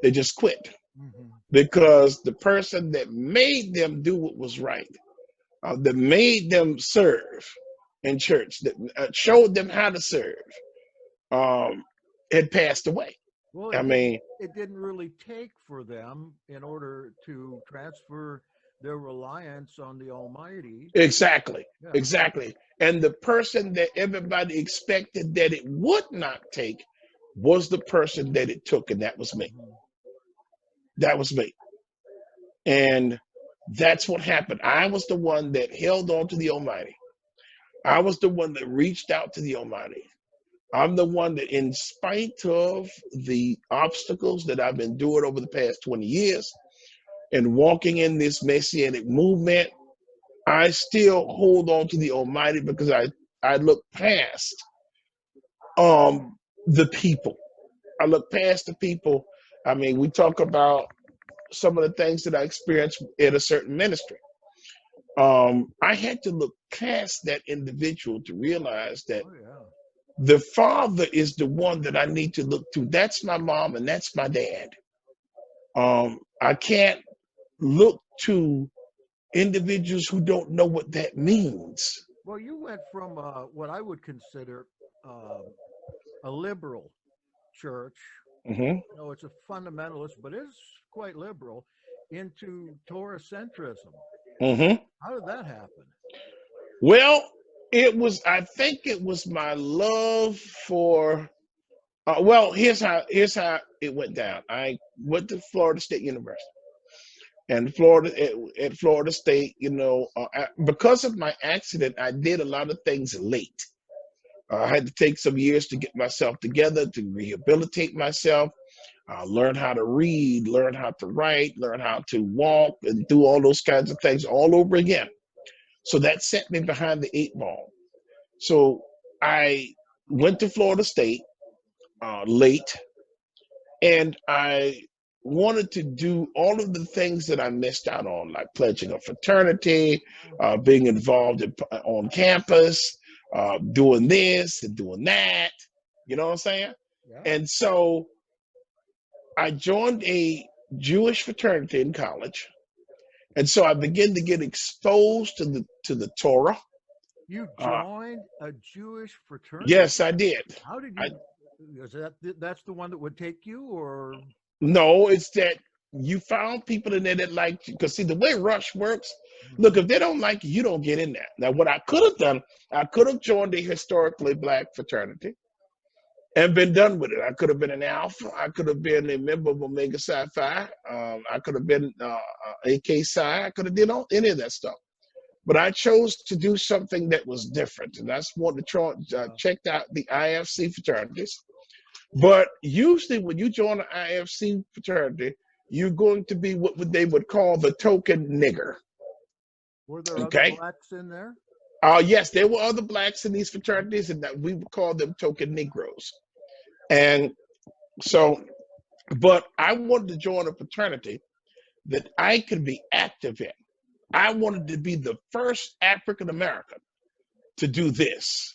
They just quit Hmm. because the person that made them do what was right, that made them serve in church, that showed them how to serve, um, had passed away. Well, I mean, it didn't really take for them in order to transfer their reliance on the Almighty. exactly, Yeah. exactly. And the person that everybody expected that it would not take was the person that it took, and that was me. Hmm. That was me. And that's what happened. I was the one that held on to the Almighty. I was the one that reached out to the Almighty. I'm the one that, in spite of the obstacles that I've endured over the past 20 years and walking in this messianic movement, I still hold on to the Almighty because I look past the people. I look past the people. I mean, we talk about some of the things that I experienced in a certain ministry. I had to look past that individual to realize that Oh yeah. the father is the one that I need to look to. That's my mom and that's my dad. I can't look to individuals who don't know what that means. Well, you went from what I would consider uh, a liberal church. Hmm. It's a fundamentalist, but it's quite liberal into Torah centrism. Hmm. How did that happen? Well, I think it was my love for, here's how it went down. I went to Florida State University. And at Florida State, because of my accident, I did a lot of things late. I had to take some years to get myself together, to rehabilitate myself, learn how to read, learn how to write, learn how to walk, and do all those kinds of things all over again. So that set me behind the eight ball. So I went to Florida State late, and I wanted to do all of the things that I missed out on, like pledging a fraternity, being involved on campus, doing this and doing that. You know what I'm saying? Yeah. And so I joined a Jewish fraternity in college, and so I began to get exposed to the Torah. You Uh, joined a Jewish fraternity. yes, I did. How did I you? Is that's the one that would take you, or? No, it's that you found people in there that like you. Because see, the way Rush works, look, Mhm. if they don't like you, you don't get in there. Now, what I could have done, I could have joined a historically black fraternity and been done with it. I could have been an Alpha. I could have been a member of Omega Psi Phi. I could have been AK Psi. I could have did any of that stuff. But I chose to do something that was different, and that's what the checked out the IFC fraternities. But usually, when you join an IFC fraternity, you're going to be what they would call the token nigger. Were there other Okay. blacks in there? Yes, there were other blacks in these fraternities, and that we would call them token Negroes. And so, but I wanted to join a fraternity that I could be active in. I wanted to be the first African American to do this.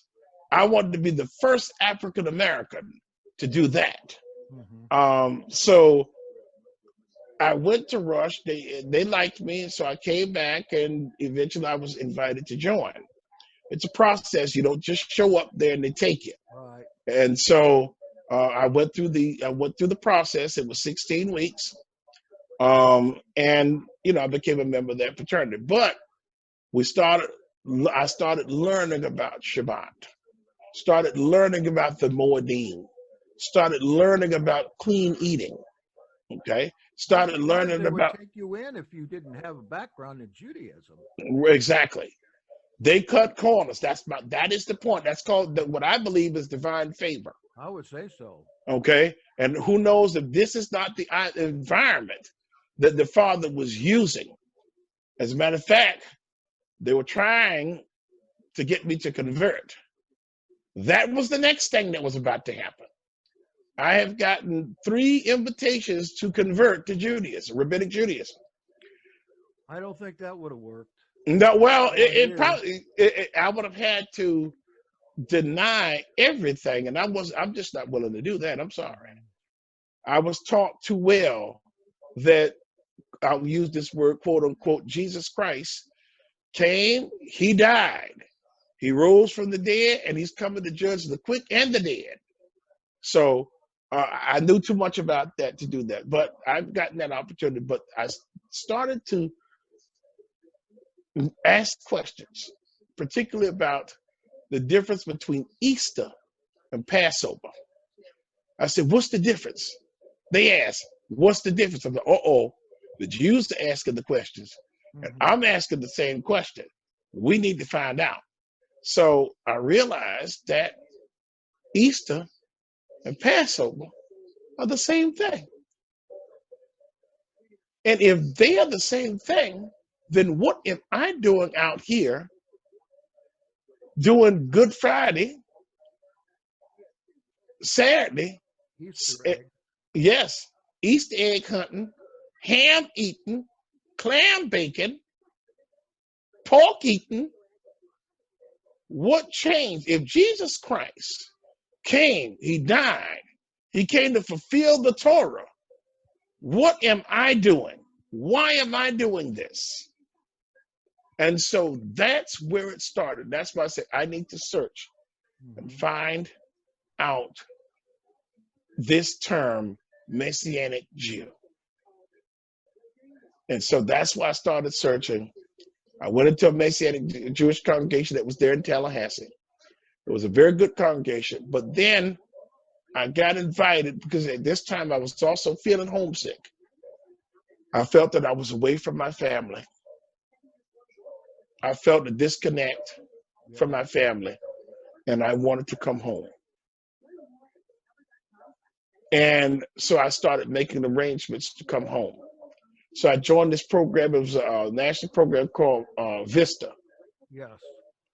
I wanted to be the first African American to do that. So I went to Rush. They liked me, so I came back, and eventually I was invited to join. It's a process. You don't just show up there and they take you. Right. And so I went through the process. It was 16 weeks, and I became a member of that fraternity. But I started learning about Shabbat. Started learning about the Moedim. Started learning about clean eating. Okay. I'm Started surprised learning they would about take you in if you didn't have a background in Judaism. exactly. They cut corners. That is the point. That's called what I believe is divine favor. I would say so. Okay. And who knows if this is not the environment that the Father was using. As a matter of fact, they were trying to get me to convert. That was the next thing that was about to happen. I have gotten 3 invitations to convert to Judaism, rabbinic Judaism. I don't think that would have worked. No, well, All it years. probably I would have had to deny everything, and I'm just not willing to do that. I'm sorry. I was taught too well that I'll use this word, quote unquote, Jesus Christ came, he died, he rose from the dead, and he's coming to judge the quick and the dead. So I knew too much about that to do that, but I've gotten that opportunity. But I started to ask questions, particularly about the difference between Easter and Passover. I said, what's the difference? They asked, what's the difference? I'm like, the Jews are asking the questions, and I'm asking the same question. We need to find out. So I realized that Easter and Passover are the same thing. And if they are the same thing, then what am I doing out here doing Good Friday, Saturday, Easter egg. yes, Easter egg hunting, ham eating, clam baking, pork eating? What changed? If Jesus Christ came, he died, he came to fulfill the Torah. What am I doing? Why am I doing this? And so that's where it started. That's why I said I need to search and find out this term, Messianic Jew. And so that's why I started searching. I went into a Messianic Jewish congregation that was there in Tallahassee. It was a very good congregation. But then I got invited because at this time I was also feeling homesick. I felt that I was away from my family. I felt a disconnect from my family, and I wanted to come home. And so I started making arrangements to come home. So I joined this program. It was a national program called Vista. Yes.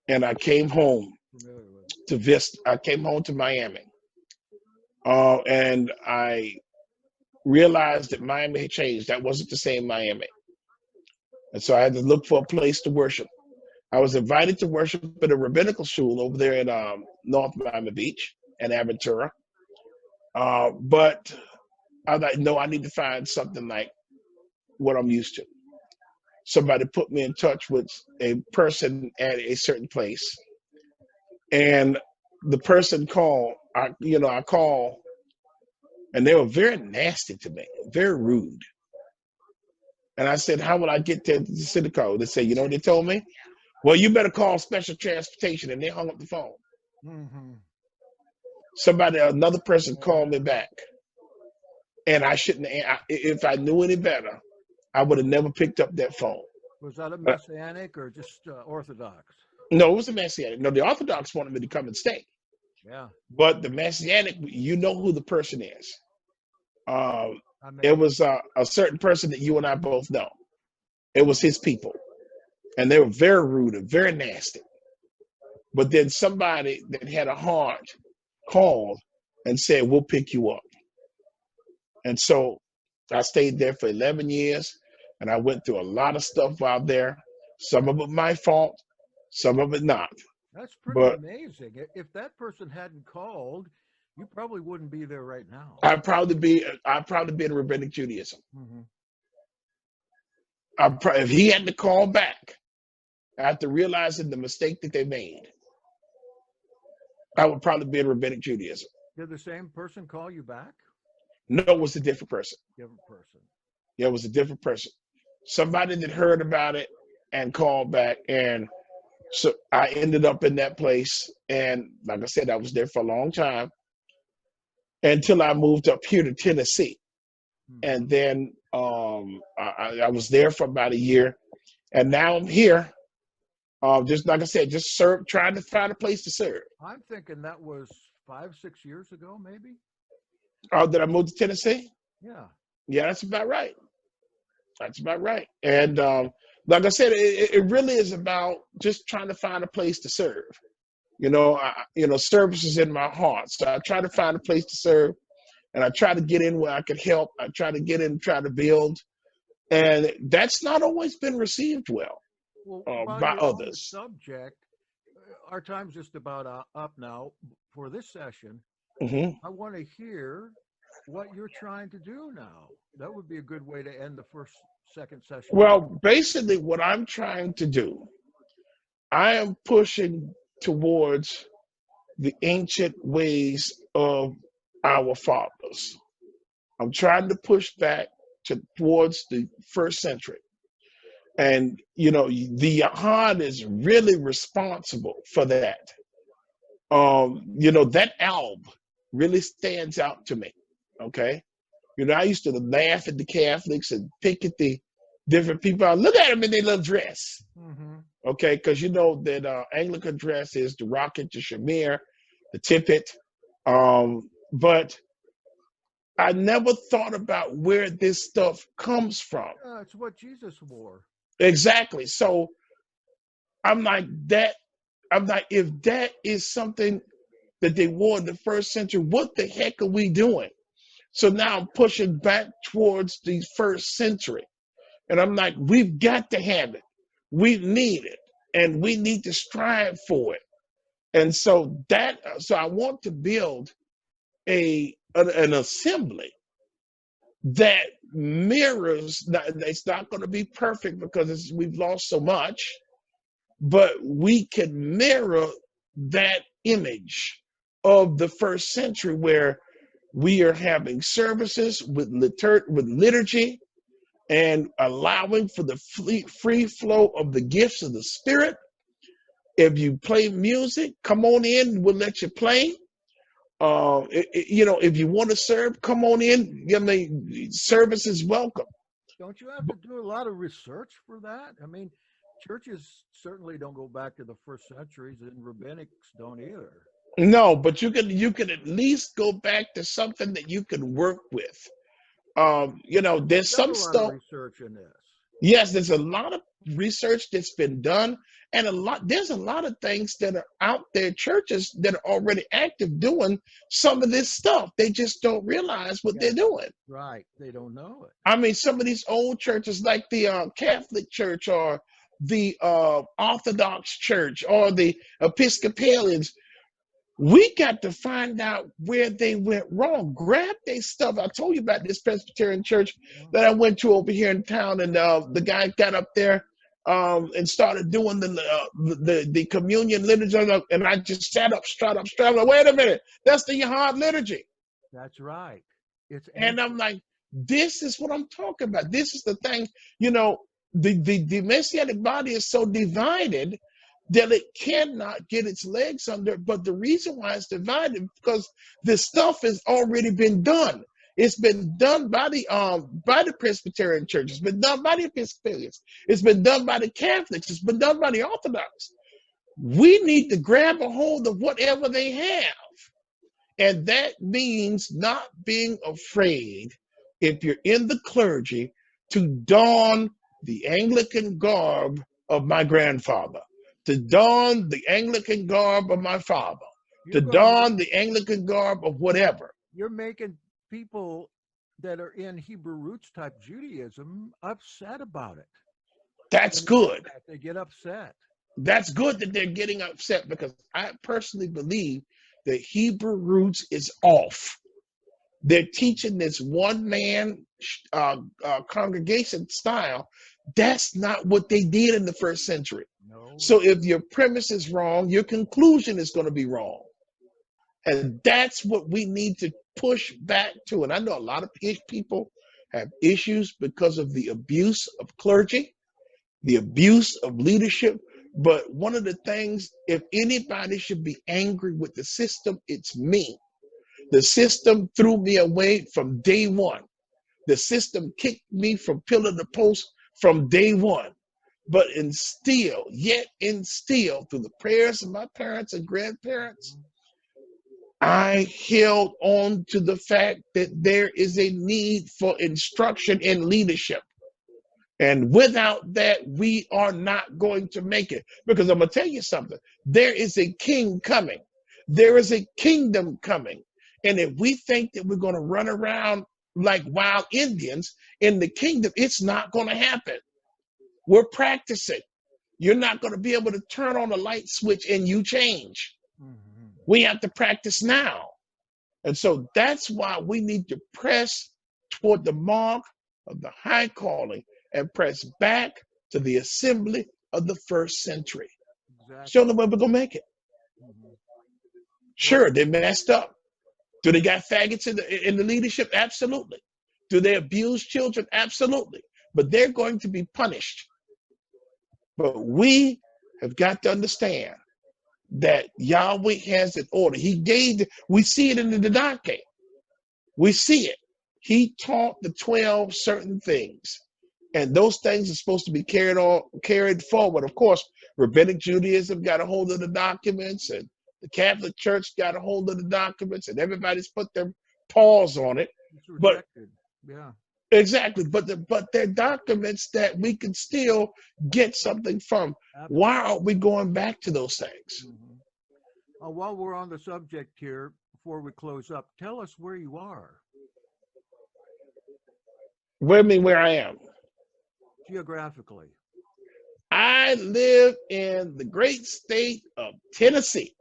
And I came home Familiar with it. to Vista. I came home to Miami. And I realized that Miami had changed. That wasn't the same Miami. And so I had to look for a place to worship. I was invited to worship at a rabbinical school over there in North Miami Beach and Aventura. But I was like, no, I need to find something like what I'm used to. Somebody put me in touch with a person at a certain place. And the person called, I called, and they were very nasty to me, very rude. And I said, how will I get to the city code? They said, you know what they told me? Well, you better call special transportation. And they hung up the phone. Mm-hmm. Another person called me back. And I shouldn't, if I knew any better, I would have never picked up that phone. Was that a Messianic or just Orthodox? No, it was a Messianic. No, the Orthodox wanted me to come and stay. Yeah. But the Messianic, you know who the person is. It was a certain person that you and I both know. It was his people. And they were very rude and very nasty. But then somebody that had a heart called and said, we'll pick you up. And so I stayed there for 11 years, and I went through a lot of stuff out there. Some of it my fault, some of it not. That's pretty amazing. If that person hadn't called, you probably wouldn't be there right now. I'd probably be in rabbinic Judaism. Mm-hmm. If he hadn't to call back after realizing the mistake that they made, I would probably be in rabbinic Judaism. Did the same person call you back? No, it was a different person. Different person. Yeah, it was a different person. Somebody that heard about it and called back. And so I ended up in that place. And like I said, I was there for a long time until I moved up here to Tennessee. Mm-hmm. And then I was there for about a year. And now I'm here. Just like I said, just trying to find a place to serve. I'm thinking that was 5-6 years ago, maybe. Did I move to Tennessee? Yeah. Yeah, that's about right. That's about right. And like I said, it really is about just trying to find a place to serve. Service is in my heart. So I try to find a place to serve, and I try to get in where I could help. I try to get in, try to build. And that's not always been received well by others. Subject, our time's just about up now for this session. Mm-hmm. I want to hear what you're trying to do now. That would be a good way to end the second session. Well, basically what I'm trying to do, I am pushing towards the ancient ways of our fathers. I'm trying to push back towards the first century. And, the Yahad is really responsible for that. That album really stands out to me. Okay. I used to laugh at the Catholics and pick at the different people. Look at them in their little dress. Mm-hmm. Okay. Because that Anglican dress is the rocket, the shamir, the tippet. But I never thought about where this stuff comes from. It's what Jesus wore. Exactly. So I'm like, if that is something that they wore in the first century, what the heck are we doing? So now I'm pushing back towards the first century. And I'm like, we've got to have it. We need it. And we need to strive for it. And so I want to build an assembly that mirrors, it's not going to be perfect because we've lost so much, but we can mirror that image of the first century where we are having services with liturgy, and allowing for the free flow of the gifts of the Spirit. If you play music, come on in, we'll let you play. If you want to serve, come on in. I mean, service is welcome. Don't you have to do a lot of research for that? I mean, churches certainly don't go back to the first centuries, and rabbinics don't either. No, but you can at least go back to something that you can work with. There's Done some a lot of stuff. research in this. Yes, there's a lot of research that's been done, and there's a lot of things that are out there, churches that are already active doing some of this stuff. They just don't realize what they're doing. Right. They don't know it. I mean, some of these old churches like the Catholic Church or the Orthodox Church or the Episcopalians, we got to find out where they went wrong. Grab their stuff. I told you about this Presbyterian church that I went to over here in town, and the guy got up there and started doing the communion liturgy, and I just sat up, straight up. Wait a minute, that's the Yahad liturgy. That's right. And I'm like, this is what I'm talking about. This is the thing. The Messianic body is so divided that it cannot get its legs under. But the reason why it's divided because this stuff has already been done. It's been done by the Presbyterian Church. It's been done by the Episcopalians. It's been done by the Catholics. It's been done by the Orthodox. We need to grab a hold of whatever they have. And that means not being afraid, if you're in the clergy, to don the Anglican garb of my grandfather, to don the Anglican garb of my father, to don the Anglican garb of whatever. You're making people that are in Hebrew roots type Judaism upset about it. That's good. They get upset. That's good that they're getting upset, because I personally believe that Hebrew roots is off. They're teaching this one man congregation style. That's not what they did in the first century. No. So if your premise is wrong, your conclusion is going to be wrong. And that's what we need to push back to. And I know a lot of people have issues because of the abuse of clergy, the abuse of leadership. But one of the things, if anybody should be angry with the system, it's me. The system threw me away from day one. The system kicked me from pillar to post from day one. But yet instill through the prayers of my parents and grandparents, I held on to the fact that there is a need for instruction in leadership. And without that, we are not going to make it. Because I'm going to tell you something. There is a king coming. There is a kingdom coming. And if we think that we're going to run around like wild Indians in the kingdom, it's not going to happen. We're practicing. You're not going to be able to turn on a light switch and you change. Mm-hmm. We have to practice now. And so that's why we need to press toward the mark of the high calling and press back to the assembly of the first century. Exactly. Show them where we're going to make it. Mm-hmm. Sure, they messed up. Do they got faggots in the leadership? Absolutely. Do they abuse children? Absolutely. But they're going to be punished. But we have got to understand that Yahweh has an order. We see it in the Didache. We see it. He taught the 12 certain things. And those things are supposed to be carried forward. Of course, Rabbinic Judaism got a hold of the documents, and the Catholic Church got a hold of the documents, and everybody's put their paws on it. But yeah, exactly. But they're documents that we can still get something from. Absolutely. Why aren't we going back to those things? Mm-hmm. While we're on the subject here, before we close up, tell us where you are. Where I am? Geographically. I live in the great state of Tennessee.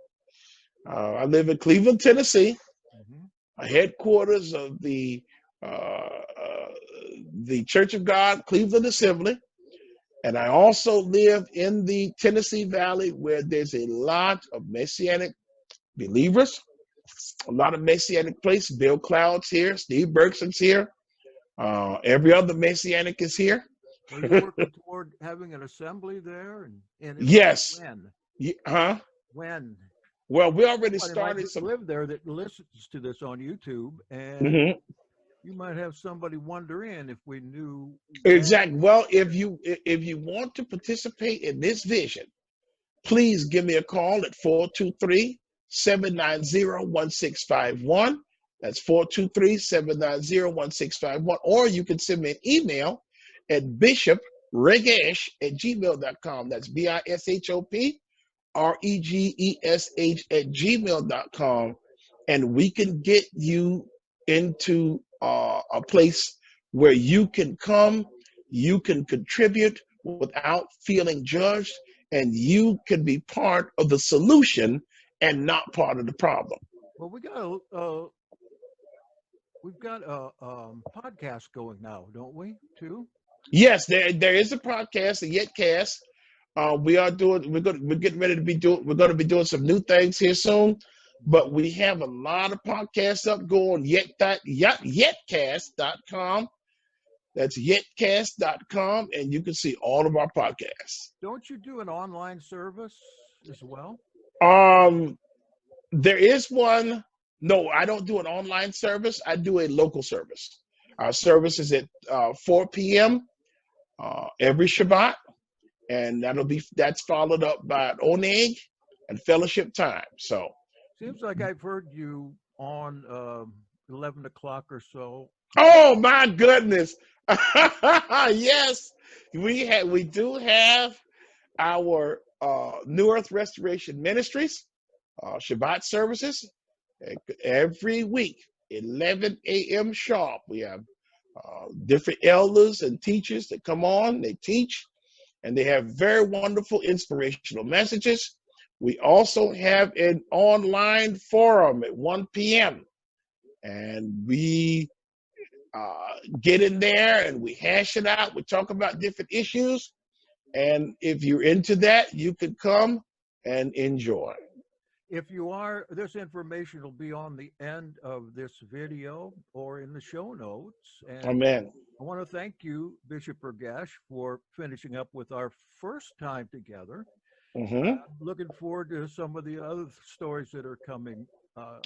I live in Cleveland, Tennessee, a headquarters of the Church of God, Cleveland Assembly. And I also live in the Tennessee Valley, where there's a lot of Messianic believers, a lot of Messianic places. Bill Cloud's here, Steve Bergson's here. Every other Messianic is here. Are you working toward having an assembly there? And if so, Yes. when? Huh? When? Well, we already Somebody started might some. live there that listens to this on YouTube, and Mhm. you might have somebody wonder in if we knew when. Exactly. Well, if you want to participate in this vision, please give me a call at 423-790-1651. That's 423-790-1651. Or you can send me an email at bishop.regesh@gmail.com. That's BISHOP REGESH@gmail.com. And we can get you into a place where you can come, you can contribute without feeling judged, and you can be part of the solution and not part of the problem. Well, we've got a podcast going now, don't we? Too. Yes, there is a podcast, a Yetcast. We're getting ready to be doing, we're going to be doing some new things here soon, but we have a lot of podcasts up going. Yetcast.com. That's yetcast.com, and you can see all of our podcasts. Don't you do an online service as well? There is one. No, I don't do an online service. I do a local service. Our service is at 4 p.m. Every Shabbat, and that's followed up by oneg and fellowship time. So Seems like I've heard you on 11 o'clock or so. oh my goodness. Yes, we do have our New Earth Restoration Ministries Shabbat services every week, 11 a.m. sharp. We have different elders and teachers that come on, they teach, and they have very wonderful inspirational messages. We also have an online forum at 1 p.m. and we get in there and we hash it out. We talk about different issues. And if you're into that, you can come and enjoy. If you are, this information will be on the end of this video or in the show notes. And Amen. I want to thank you, Bishop Regesh, for finishing up with our first time together. Mm-hmm. Looking forward to some of the other stories that are coming.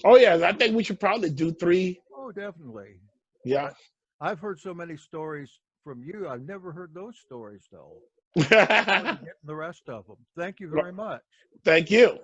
Oh, yeah. I think we should probably do 3. Oh, definitely. Yeah. I've heard so many stories from you. I've never heard those stories, though. I'm getting the rest of them. Thank you very much. Thank you.